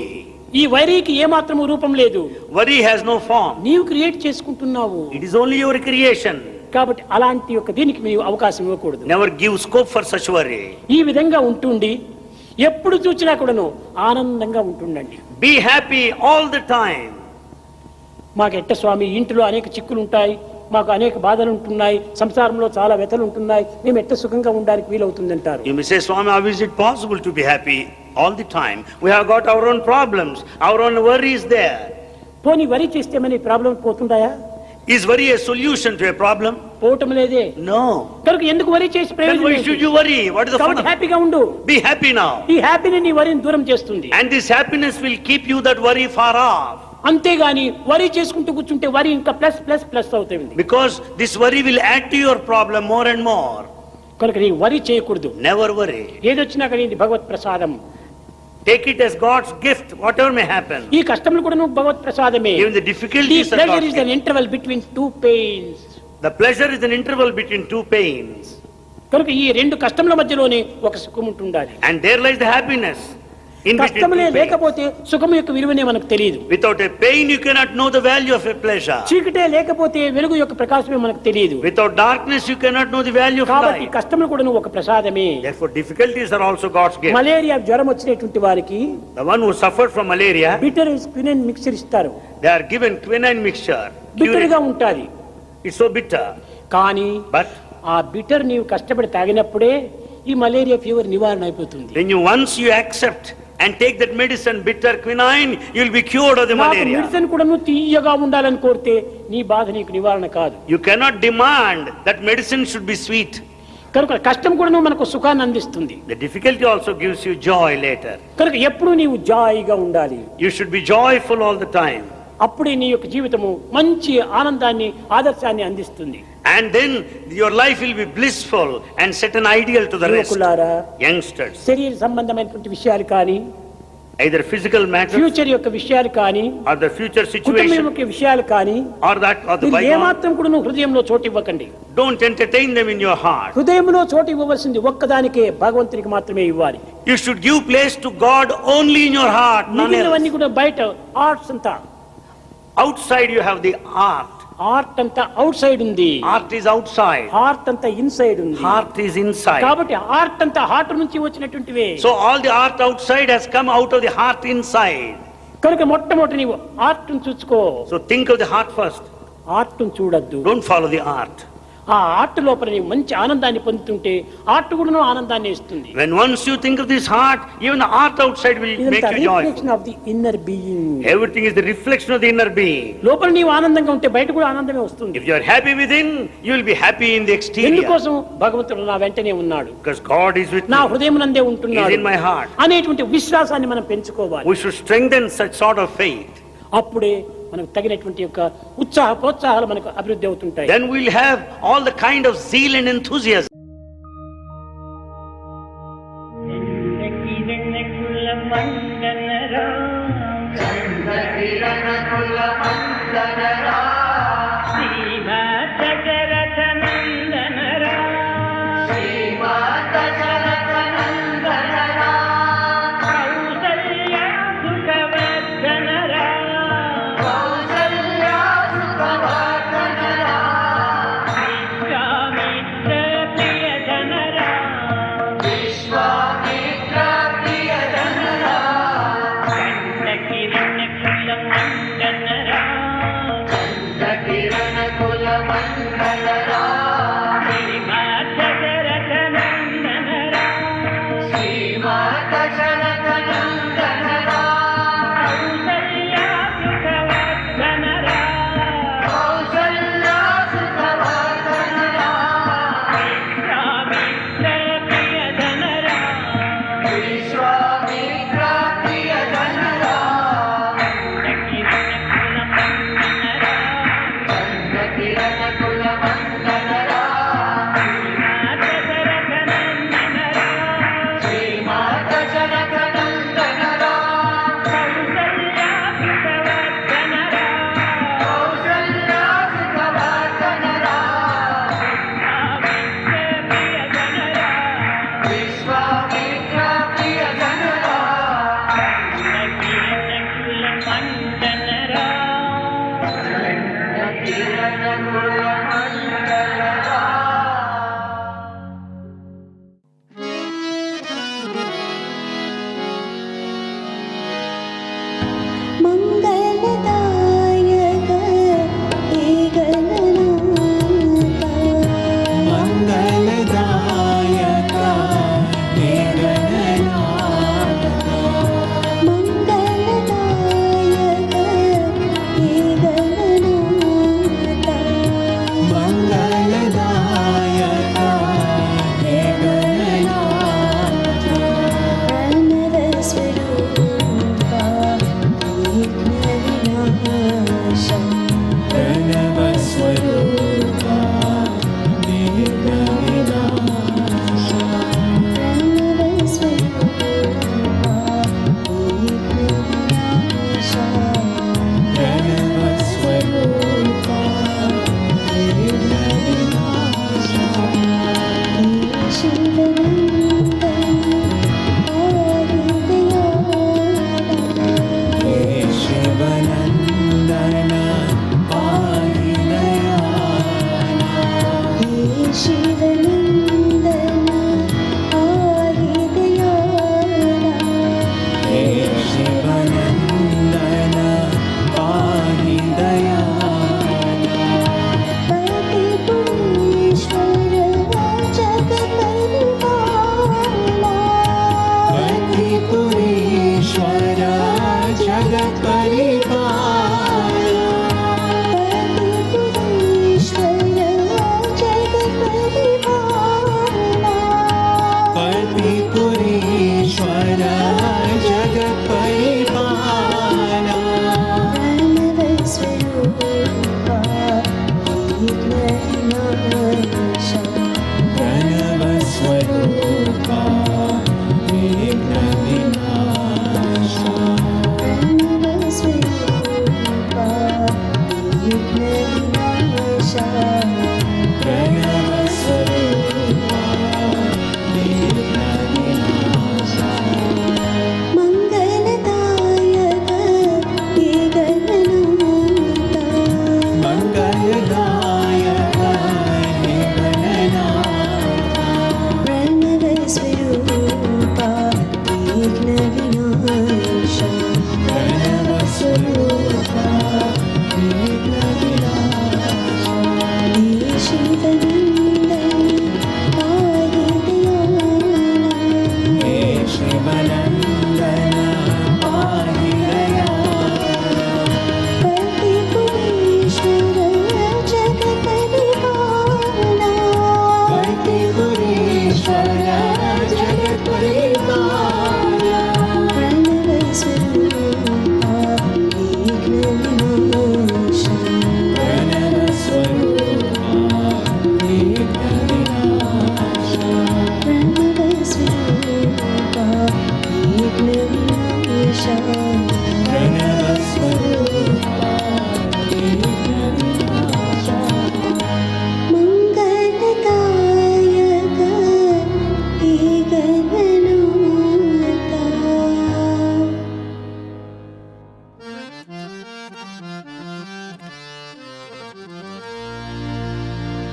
[SPEAKER 7] ఈ వరికి ఏమాత్రము రూపం లేదు.
[SPEAKER 8] Worry has no form.
[SPEAKER 7] నీవు create చేసుకుంటున్నావు.
[SPEAKER 8] It is only your creation.
[SPEAKER 7] కాబట్టి అలాంటి యొక్క దీనికి మీరు అవకాశం ఇవ్వకూడదు.
[SPEAKER 8] Never give scope for such worry.
[SPEAKER 7] ఈ విధంగా ఉంటుండి ఎప్పుడు చూసినా కూడాను ఆనందంగా ఉంటుండండి.
[SPEAKER 8] Be happy all the time.
[SPEAKER 7] మాకు ఎట్ట స్వామి ఇంటిలో అనేక చిక్కులు ఉంటాయి, మాకు అనేక బాధలు ఉంటున్నాయి, సంసారంలో చాలా వ్యతలు ఉంటున్నాయి, మేము ఎట్ట సుఖంగా ఉండడానికి వీలవుతుందంటారు.
[SPEAKER 8] You may say, Swami, how is it possible to be happy all the time? We have got our own problems, our own worries there.
[SPEAKER 7] పోనీ వరి చేస్తే మన problem పోతుందాయా?
[SPEAKER 8] Is worry a solution to a problem?
[SPEAKER 7] పోవటం లేదే.
[SPEAKER 8] No.
[SPEAKER 7] కనుక ఎందుకు వరి చేసి
[SPEAKER 8] Then
[SPEAKER 7] ప్రయోజనం
[SPEAKER 8] why
[SPEAKER 7] ఏంటి?
[SPEAKER 8] should you worry? What is the fun
[SPEAKER 7] కాబట్టి
[SPEAKER 8] of it?
[SPEAKER 7] హ్యాపీగా ఉండు.
[SPEAKER 8] Be happy now.
[SPEAKER 7] ఈ హ్యాపీని నీ వరిని దూరం చేస్తుంది.
[SPEAKER 8] And this happiness will keep you that worry far off.
[SPEAKER 7] అంతేగాని వరి చేసుకుంటూ కూర్చుంటే వరి ఇంకా ప్లస్ ప్లస్ ప్లస్ అవుతుంది.
[SPEAKER 8] Because this worry will add to your problem more and more.
[SPEAKER 7] కనుక నీ వరి చేయకూడదు.
[SPEAKER 8] Never worry.
[SPEAKER 7] ఏదొచ్చినా కానీ ఇది భగవత్ ప్రసాదం.
[SPEAKER 8] Take it as God's gift, whatever may happen.
[SPEAKER 7] ఈ కష్టములు కూడా భగవత్ ప్రసాదమే.
[SPEAKER 8] Even the difficulties are
[SPEAKER 7] pleasure
[SPEAKER 8] God's
[SPEAKER 7] is an interval between two pains.
[SPEAKER 8] The pleasure is an interval between two pains.
[SPEAKER 7] కనుక ఈ రెండు కష్టముల మధ్యలోనే ఒక సుఖం ఉంటుండాలి.
[SPEAKER 8] And there lies the happiness.
[SPEAKER 7] కష్టములే లేకపోతే సుఖం యొక్క విలువనే మనకు తెలియదు.
[SPEAKER 8] Without a pain you cannot know the value of a pleasure.
[SPEAKER 7] చీకటే లేకపోతే వెలుగు యొక్క ప్రకాశమే మనకు తెలియదు.
[SPEAKER 8] Without darkness you cannot know the value of light.
[SPEAKER 7] కాబట్టి కష్టములు కూడా ఒక ప్రసాదమే.
[SPEAKER 8] Therefore difficulties are also God's gift.
[SPEAKER 7] Malaria జ్వరం వచ్చినటువంటి వారికి
[SPEAKER 8] the one who suffered from malaria,
[SPEAKER 7] bitter quinine mixture ఇస్తారు.
[SPEAKER 8] they are given quinine mixture.
[SPEAKER 7] Bitter గా ఉంటాది.
[SPEAKER 8] It's so bitter.
[SPEAKER 7] కానీ
[SPEAKER 8] but
[SPEAKER 7] ఆ బిటర్ నీవు కష్టపడి తాగినప్పుడే ఈ మలేరియా ఫీవర్ నివారణ అయిపోతుంది.
[SPEAKER 8] then once you accept and take that medicine, bitter quinine, you will be cured of the malaria.
[SPEAKER 7] Medicine కూడా నువ్వు తీయగా ఉండాలని కోరితే నీ బాధ నీకు నివారణ కాదు.
[SPEAKER 8] You cannot demand that medicine should be sweet.
[SPEAKER 7] కనుక కష్టం కూడా మనకు సుఖాన్ని అందిస్తుంది.
[SPEAKER 8] The difficulty also gives you joy later.
[SPEAKER 7] కనుక ఎప్పుడు నీవు జాయిగా ఉండాలి.
[SPEAKER 8] You should be joyful all the time.
[SPEAKER 7] అప్పుడే నీ యొక్క జీవితము మంచి ఆనందాన్ని ఆదర్శాన్ని అందిస్తుంది.
[SPEAKER 8] And then your life will be blissful and set an ideal to the rest. Youngsters,
[SPEAKER 7] శరీర సంబంధమైనటువంటి విషయాలు కానీ,
[SPEAKER 8] either physical matters,
[SPEAKER 7] ఫ్యూచర్ యొక్క విషయాలు కానీ,
[SPEAKER 8] or the future situation,
[SPEAKER 7] కుటుంబం యొక్క విషయాలు కానీ,
[SPEAKER 8] or that or the Bhagwan,
[SPEAKER 7] ఏమాత్రం కూడా నువ్వు హృదయంలో చోటు ఇవ్వకండి.
[SPEAKER 8] don't entertain them in your heart.
[SPEAKER 7] హృదయంలో చోటు ఇవ్వవలసింది ఒక్కదానికే, భగవంతునికి మాత్రమే ఇవ్వాలి.
[SPEAKER 8] You should give place to God only in your heart, none else.
[SPEAKER 7] మిగిలినవన్నీ కూడా బయట ఆర్ట్స్ అంతా.
[SPEAKER 8] Outside you have the art.
[SPEAKER 7] Art అంతా అవుట్ సైడ్ ఉంది.
[SPEAKER 8] Art is outside.
[SPEAKER 7] హార్ట్ అంతా ఇన్సైడ్ ఉంది.
[SPEAKER 8] Heart is inside.
[SPEAKER 7] కాబట్టి ఆర్ట్ అంతా హార్ట్ నుంచి వచ్చినటువంటివే.
[SPEAKER 8] So all the art outside has come out of the heart inside.
[SPEAKER 7] కనుక మొట్టమొదటి నీవు ఆర్ట్ ను చూసుకో.
[SPEAKER 8] So think of the heart first.
[SPEAKER 7] Art ను చూడొద్దు.
[SPEAKER 8] Don't follow the art.
[SPEAKER 7] ఆ ఆర్ట్ లోపల నీవు మంచి ఆనందాన్ని పొందుతుంటే ఆర్ట్ కూడా ఆనందాన్ని ఇస్తుంది.
[SPEAKER 8] When once you think of this heart, even the art outside will make you joyful.
[SPEAKER 7] Reflection of the inner being.
[SPEAKER 8] Everything is the reflection of the inner being.
[SPEAKER 7] లోపల నీవు ఆనందంగా ఉంటే బయట కూడా ఆనందమే వస్తుంది.
[SPEAKER 8] If you are happy within, you will be happy in the exterior.
[SPEAKER 7] ఎందుకోసం భగవంతుడు నా వెంటనే ఉన్నాడు.
[SPEAKER 8] Because God is with me.
[SPEAKER 7] నా హృదయమునందే ఉంటున్నాడు.
[SPEAKER 8] He is in my heart.
[SPEAKER 7] అనేటువంటి విశ్వాసాన్ని మనం పెంచుకోవాలి.
[SPEAKER 8] We should strengthen such sort of faith.
[SPEAKER 7] అప్పుడే మనకు తగినటువంటి యొక్క ఉత్సాహ ప్రోత్సాహాలు మనకు అభివృద్ధి అవుతుంటాయి.
[SPEAKER 8] Then we will have all the kind of zeal and enthusiasm.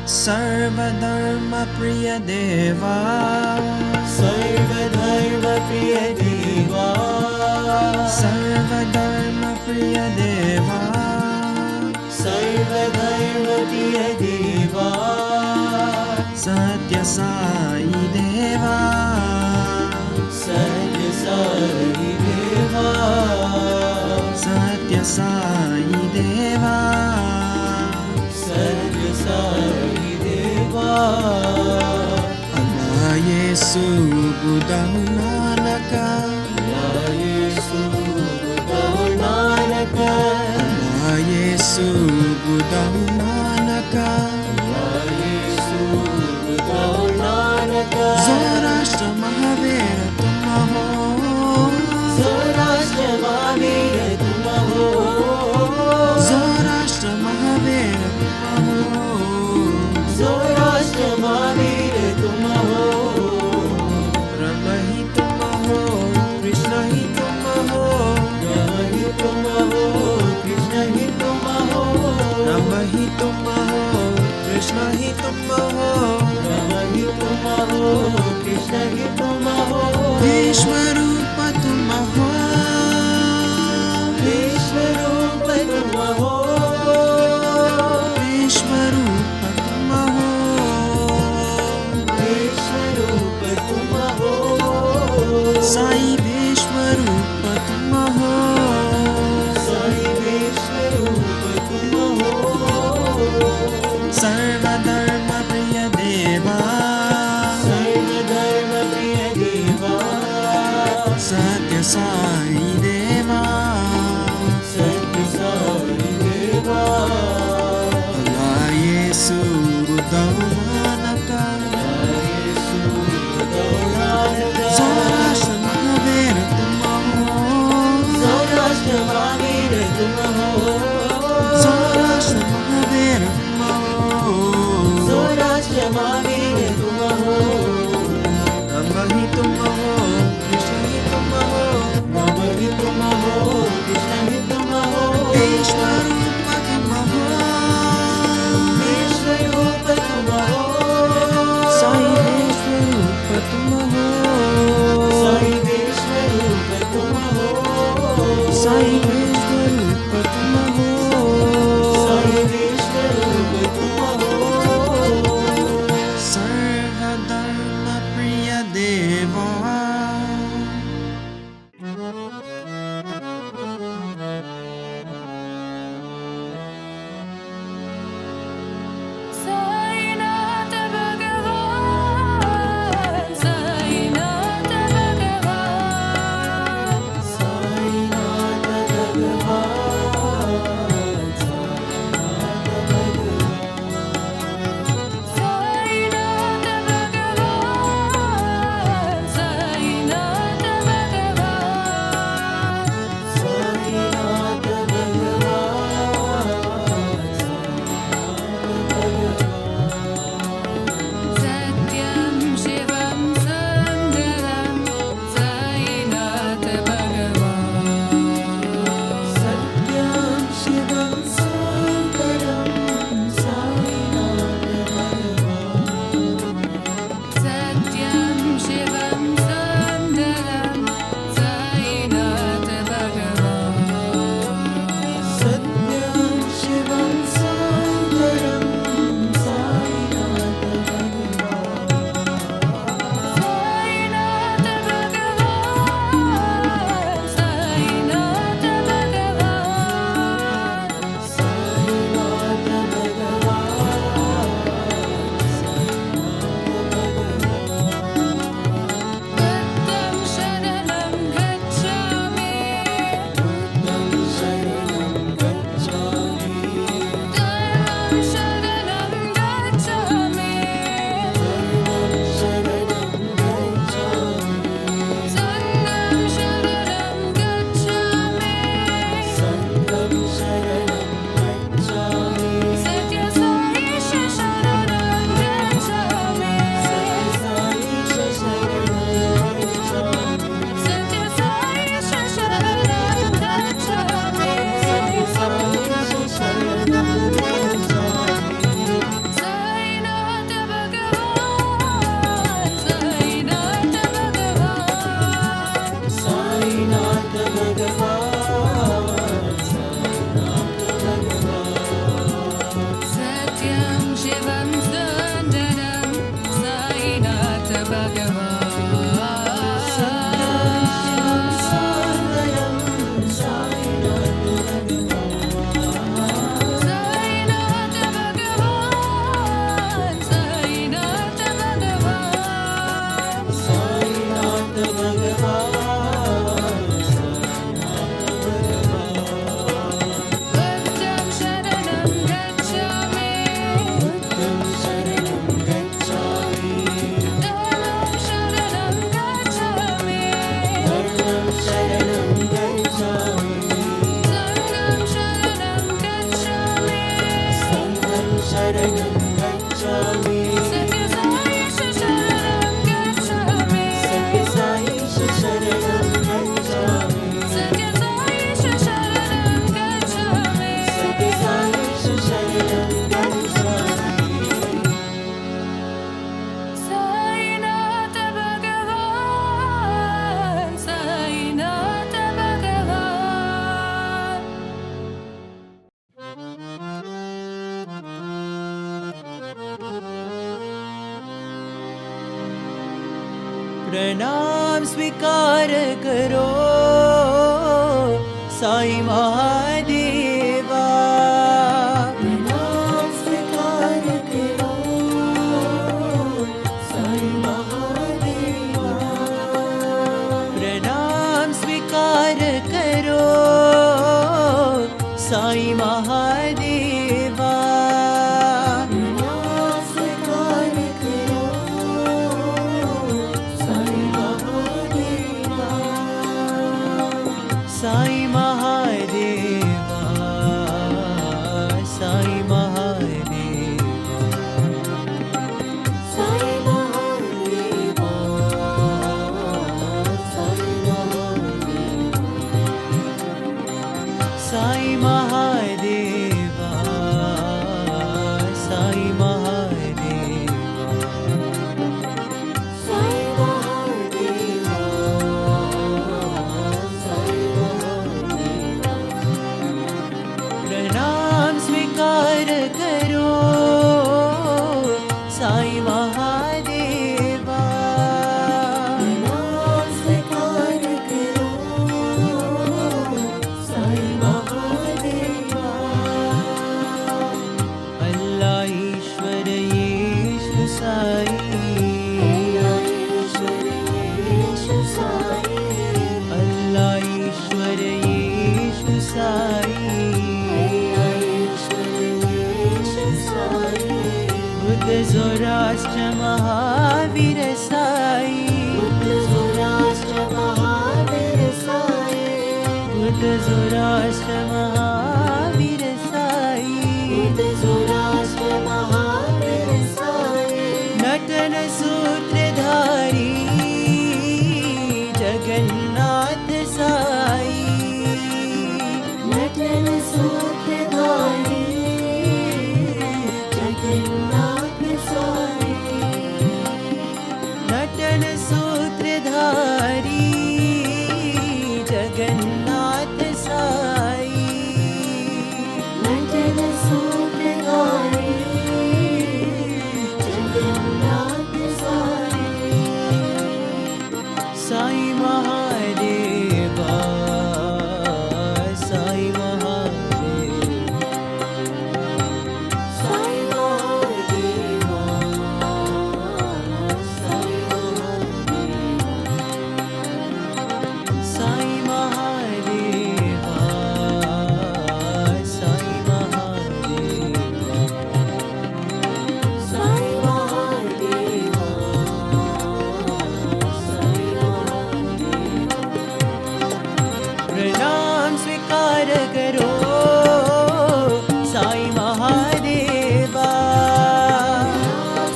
[SPEAKER 9] Sarvadharma Priya Deva,
[SPEAKER 4] Sarvadharma Priya Deva,
[SPEAKER 9] Sarvadharma Priya Deva,
[SPEAKER 4] Sarvadharma Priya Deva,
[SPEAKER 9] Sathya Sai Deva,
[SPEAKER 4] Sathya Sai Deva,
[SPEAKER 9] Sathya Sai Deva,
[SPEAKER 4] Sathya Sai Deva,
[SPEAKER 9] Allah Yesu Buddha Nanaka,
[SPEAKER 4] Allah Yesu Buddha Nanaka,
[SPEAKER 9] Allah Yesu Buddha Nanaka,
[SPEAKER 4] Allah Yesu Buddha Nanaka,
[SPEAKER 9] Zoroaster Mahavir tum ho,
[SPEAKER 4] Zoroaster Mahavir tum ho,
[SPEAKER 9] Zoroaster Mahavir tum ho,
[SPEAKER 4] Zoroaster Mahavir tum ho,
[SPEAKER 9] Rama hi tum ho, Krishna hi tum ho,
[SPEAKER 4] Rama hi tum ho, Krishna hi tum ho,
[SPEAKER 9] Rama hi tum ho, Krishna hi tum ho,
[SPEAKER 4] Rama hi tum ho, Krishna hi tum ho,
[SPEAKER 9] Vishwarupa tum ho,
[SPEAKER 4] Vishwarupa tum ho,
[SPEAKER 9] Vishwarupa tum ho,
[SPEAKER 4] Vishwarupa tum ho,
[SPEAKER 9] Sai Vishwarupa tum ho,
[SPEAKER 4] Sai Vishwarupa tum ho,
[SPEAKER 9] Sarvadharma Priya Deva,
[SPEAKER 4] Sarvadharma Priya Deva,
[SPEAKER 9] Sathya Sai Deva,
[SPEAKER 4] Sathya Sai Deva,
[SPEAKER 9] Allah Yesu Buddha Nanaka,
[SPEAKER 4] Yesu Buddha Nanaka,
[SPEAKER 9] Zoroaster Mahavir tum ho,
[SPEAKER 4] Zoroaster Mahavir tum ho,
[SPEAKER 9] Zoroaster Mahavir tum ho,
[SPEAKER 4] Zoroaster Mahavir tum ho,
[SPEAKER 9] Rama hi tum ho, Krishna hi tum ho,
[SPEAKER 4] Rama hi tum ho, Krishna hi tum ho,
[SPEAKER 9] Vishwarupa tum ho,
[SPEAKER 4] Vishwarupa tum ho, शरणं गच्छामि सत्य साई शरणं गच्छामि सत्य साई शरणं गच्छामि सत्य साई शरणं गच्छामि सत्य साई शरणं गच्छामि साईनाथ भगवान साईनाथ भगवान
[SPEAKER 5] प्रणाम स्वीकार करो साई महादेवा
[SPEAKER 4] प्रणाम स्वीकार करो साई महादेवा
[SPEAKER 5] प्रणाम स्वीकार करो साई महादेवा
[SPEAKER 4] प्रणाम स्वीकार करो साई महादेवा
[SPEAKER 5] साई महादेवा साई महादेवा
[SPEAKER 4] साई महादेवा साई महादेवा
[SPEAKER 5] साई महादेवा साई महादेवा
[SPEAKER 4] साई महादेवा साई महादेवा
[SPEAKER 5] प्रणाम स्वीकार करो साई महादेवा
[SPEAKER 4] प्रणाम स्वीकार करो साई महादेवा
[SPEAKER 5] अल्लाह ईश्वर येशु साई
[SPEAKER 4] ईश्वर येशु साई
[SPEAKER 5] अल्लाह ईश्वर येशु साई
[SPEAKER 4] ईश्वर येशु साई
[SPEAKER 5] बुद्ध जोराष्ट्र महावीर साई
[SPEAKER 4] राष्ट्र महावीर साई
[SPEAKER 5] बुद्ध जोराष्ट्र महावीर साई
[SPEAKER 4] राष्ट्र महावीर साई
[SPEAKER 5] नटन सूत्रधारी जगन्नाथ साई
[SPEAKER 4] नटन सूत्रधारी जगन्नाथ साई
[SPEAKER 5] नटन सूत्रधारी जगन्नाथ साई
[SPEAKER 4] नटन सूत्रधारी जगन्नाथ साई
[SPEAKER 5] साई महादेवा साई महादेवा
[SPEAKER 4] साई महादेवा साई महादेवा
[SPEAKER 5] साई महादेवा साई महादेवा
[SPEAKER 4] साई महादेवा साई महादेवा
[SPEAKER 5] प्रणाम स्वीकार करो साई महादेवा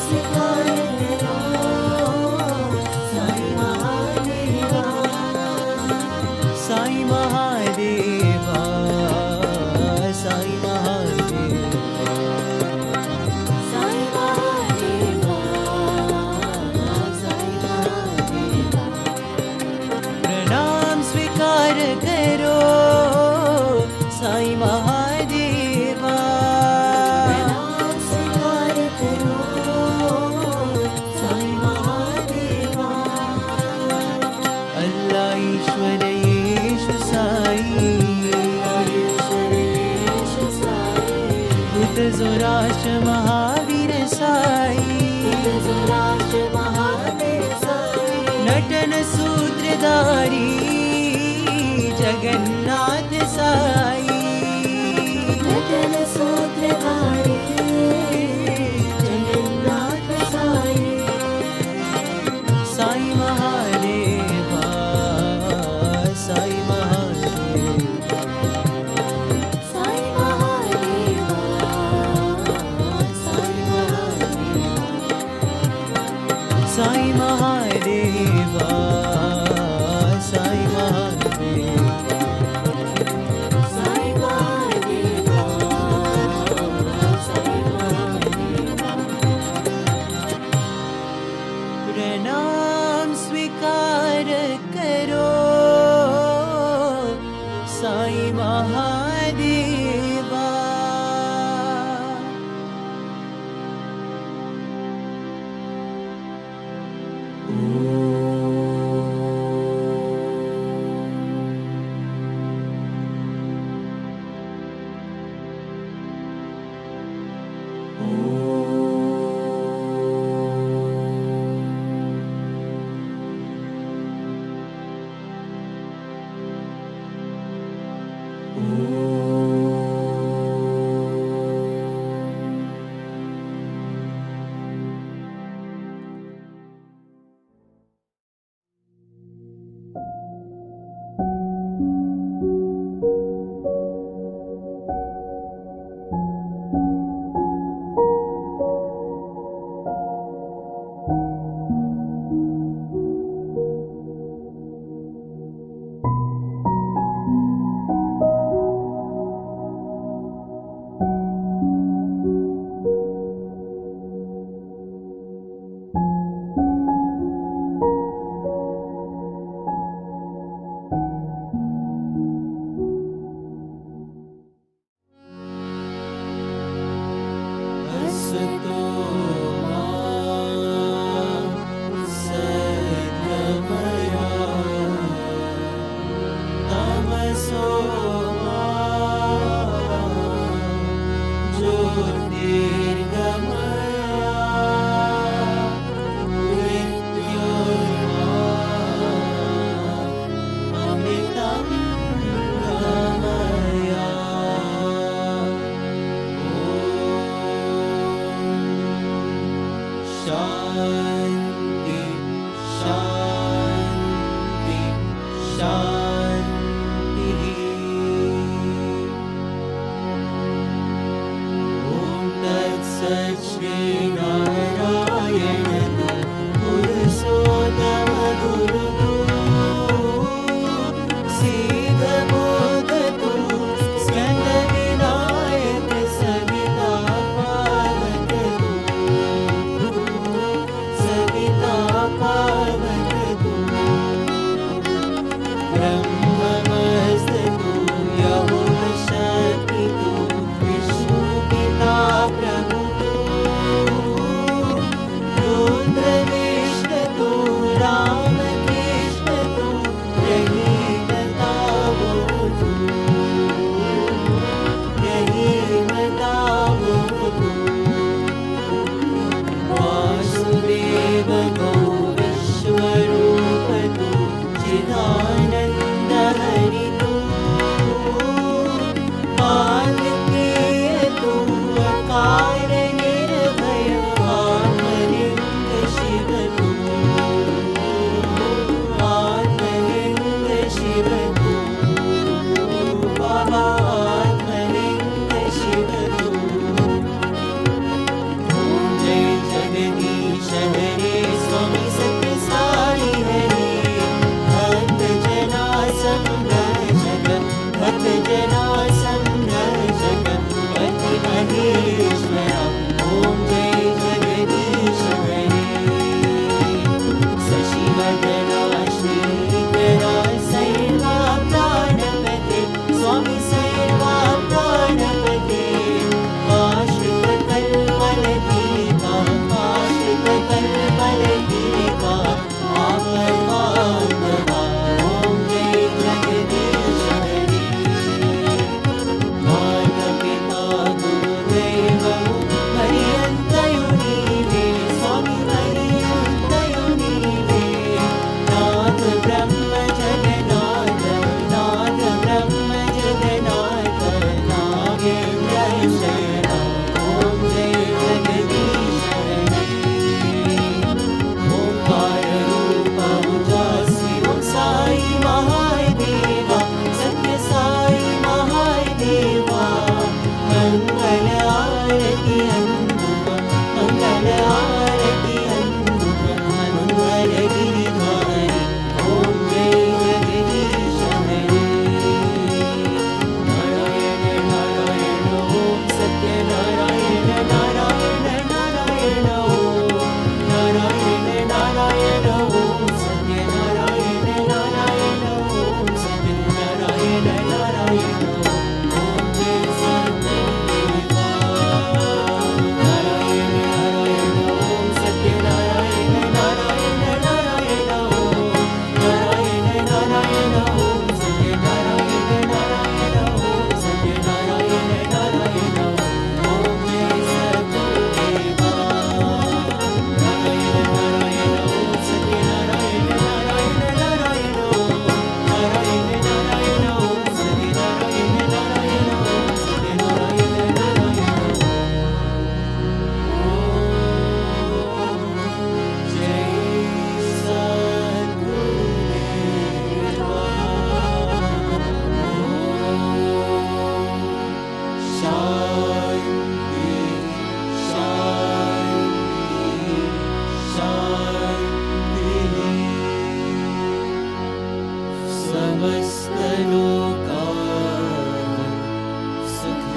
[SPEAKER 4] स्वीकार करो साई महादेवा
[SPEAKER 5] साई महादेवा साई महादेवा
[SPEAKER 4] साई महादेवा साई महादेवा
[SPEAKER 5] प्रणाम स्वीकार करो साई महादेवा
[SPEAKER 4] प्रणाम स्वीकार करो साई महादेवा
[SPEAKER 5] अल्लाह ईश्वर येशु साई
[SPEAKER 4] ईश्वर येशु साई
[SPEAKER 5] बुद्ध जोराष्ट्र महावीर साई
[SPEAKER 4] राष्ट्र महावीर Sai
[SPEAKER 5] नटन सूत्रधारी Jagannath Sai
[SPEAKER 4] नटन सूत्रधारी Jagannath Sai
[SPEAKER 5] Sai Mahadeva Sai Mahadeva
[SPEAKER 4] Sai Mahadeva
[SPEAKER 9] Sai Mahadeva, Sai Mahadeva, Sai Mahadeva, Sai Mahadeva. Pranam svikar karo, Sai Mahadeva.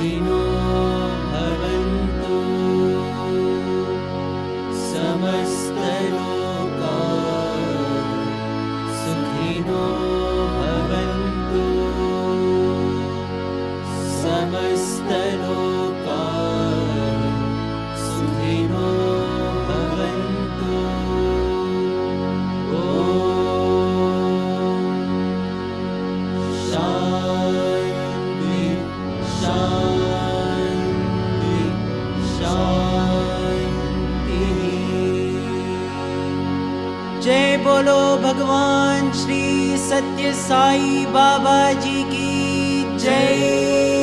[SPEAKER 9] सुखिनो भवन्तु समस्तलोका सुखिनो भवन्तु समस्तलोका सुखिनो भवन्तु ॐ शान्ति शान्ति शान्तिः।
[SPEAKER 5] जय बोलो भगवान श्री सत्य साई बाबा जी की जय।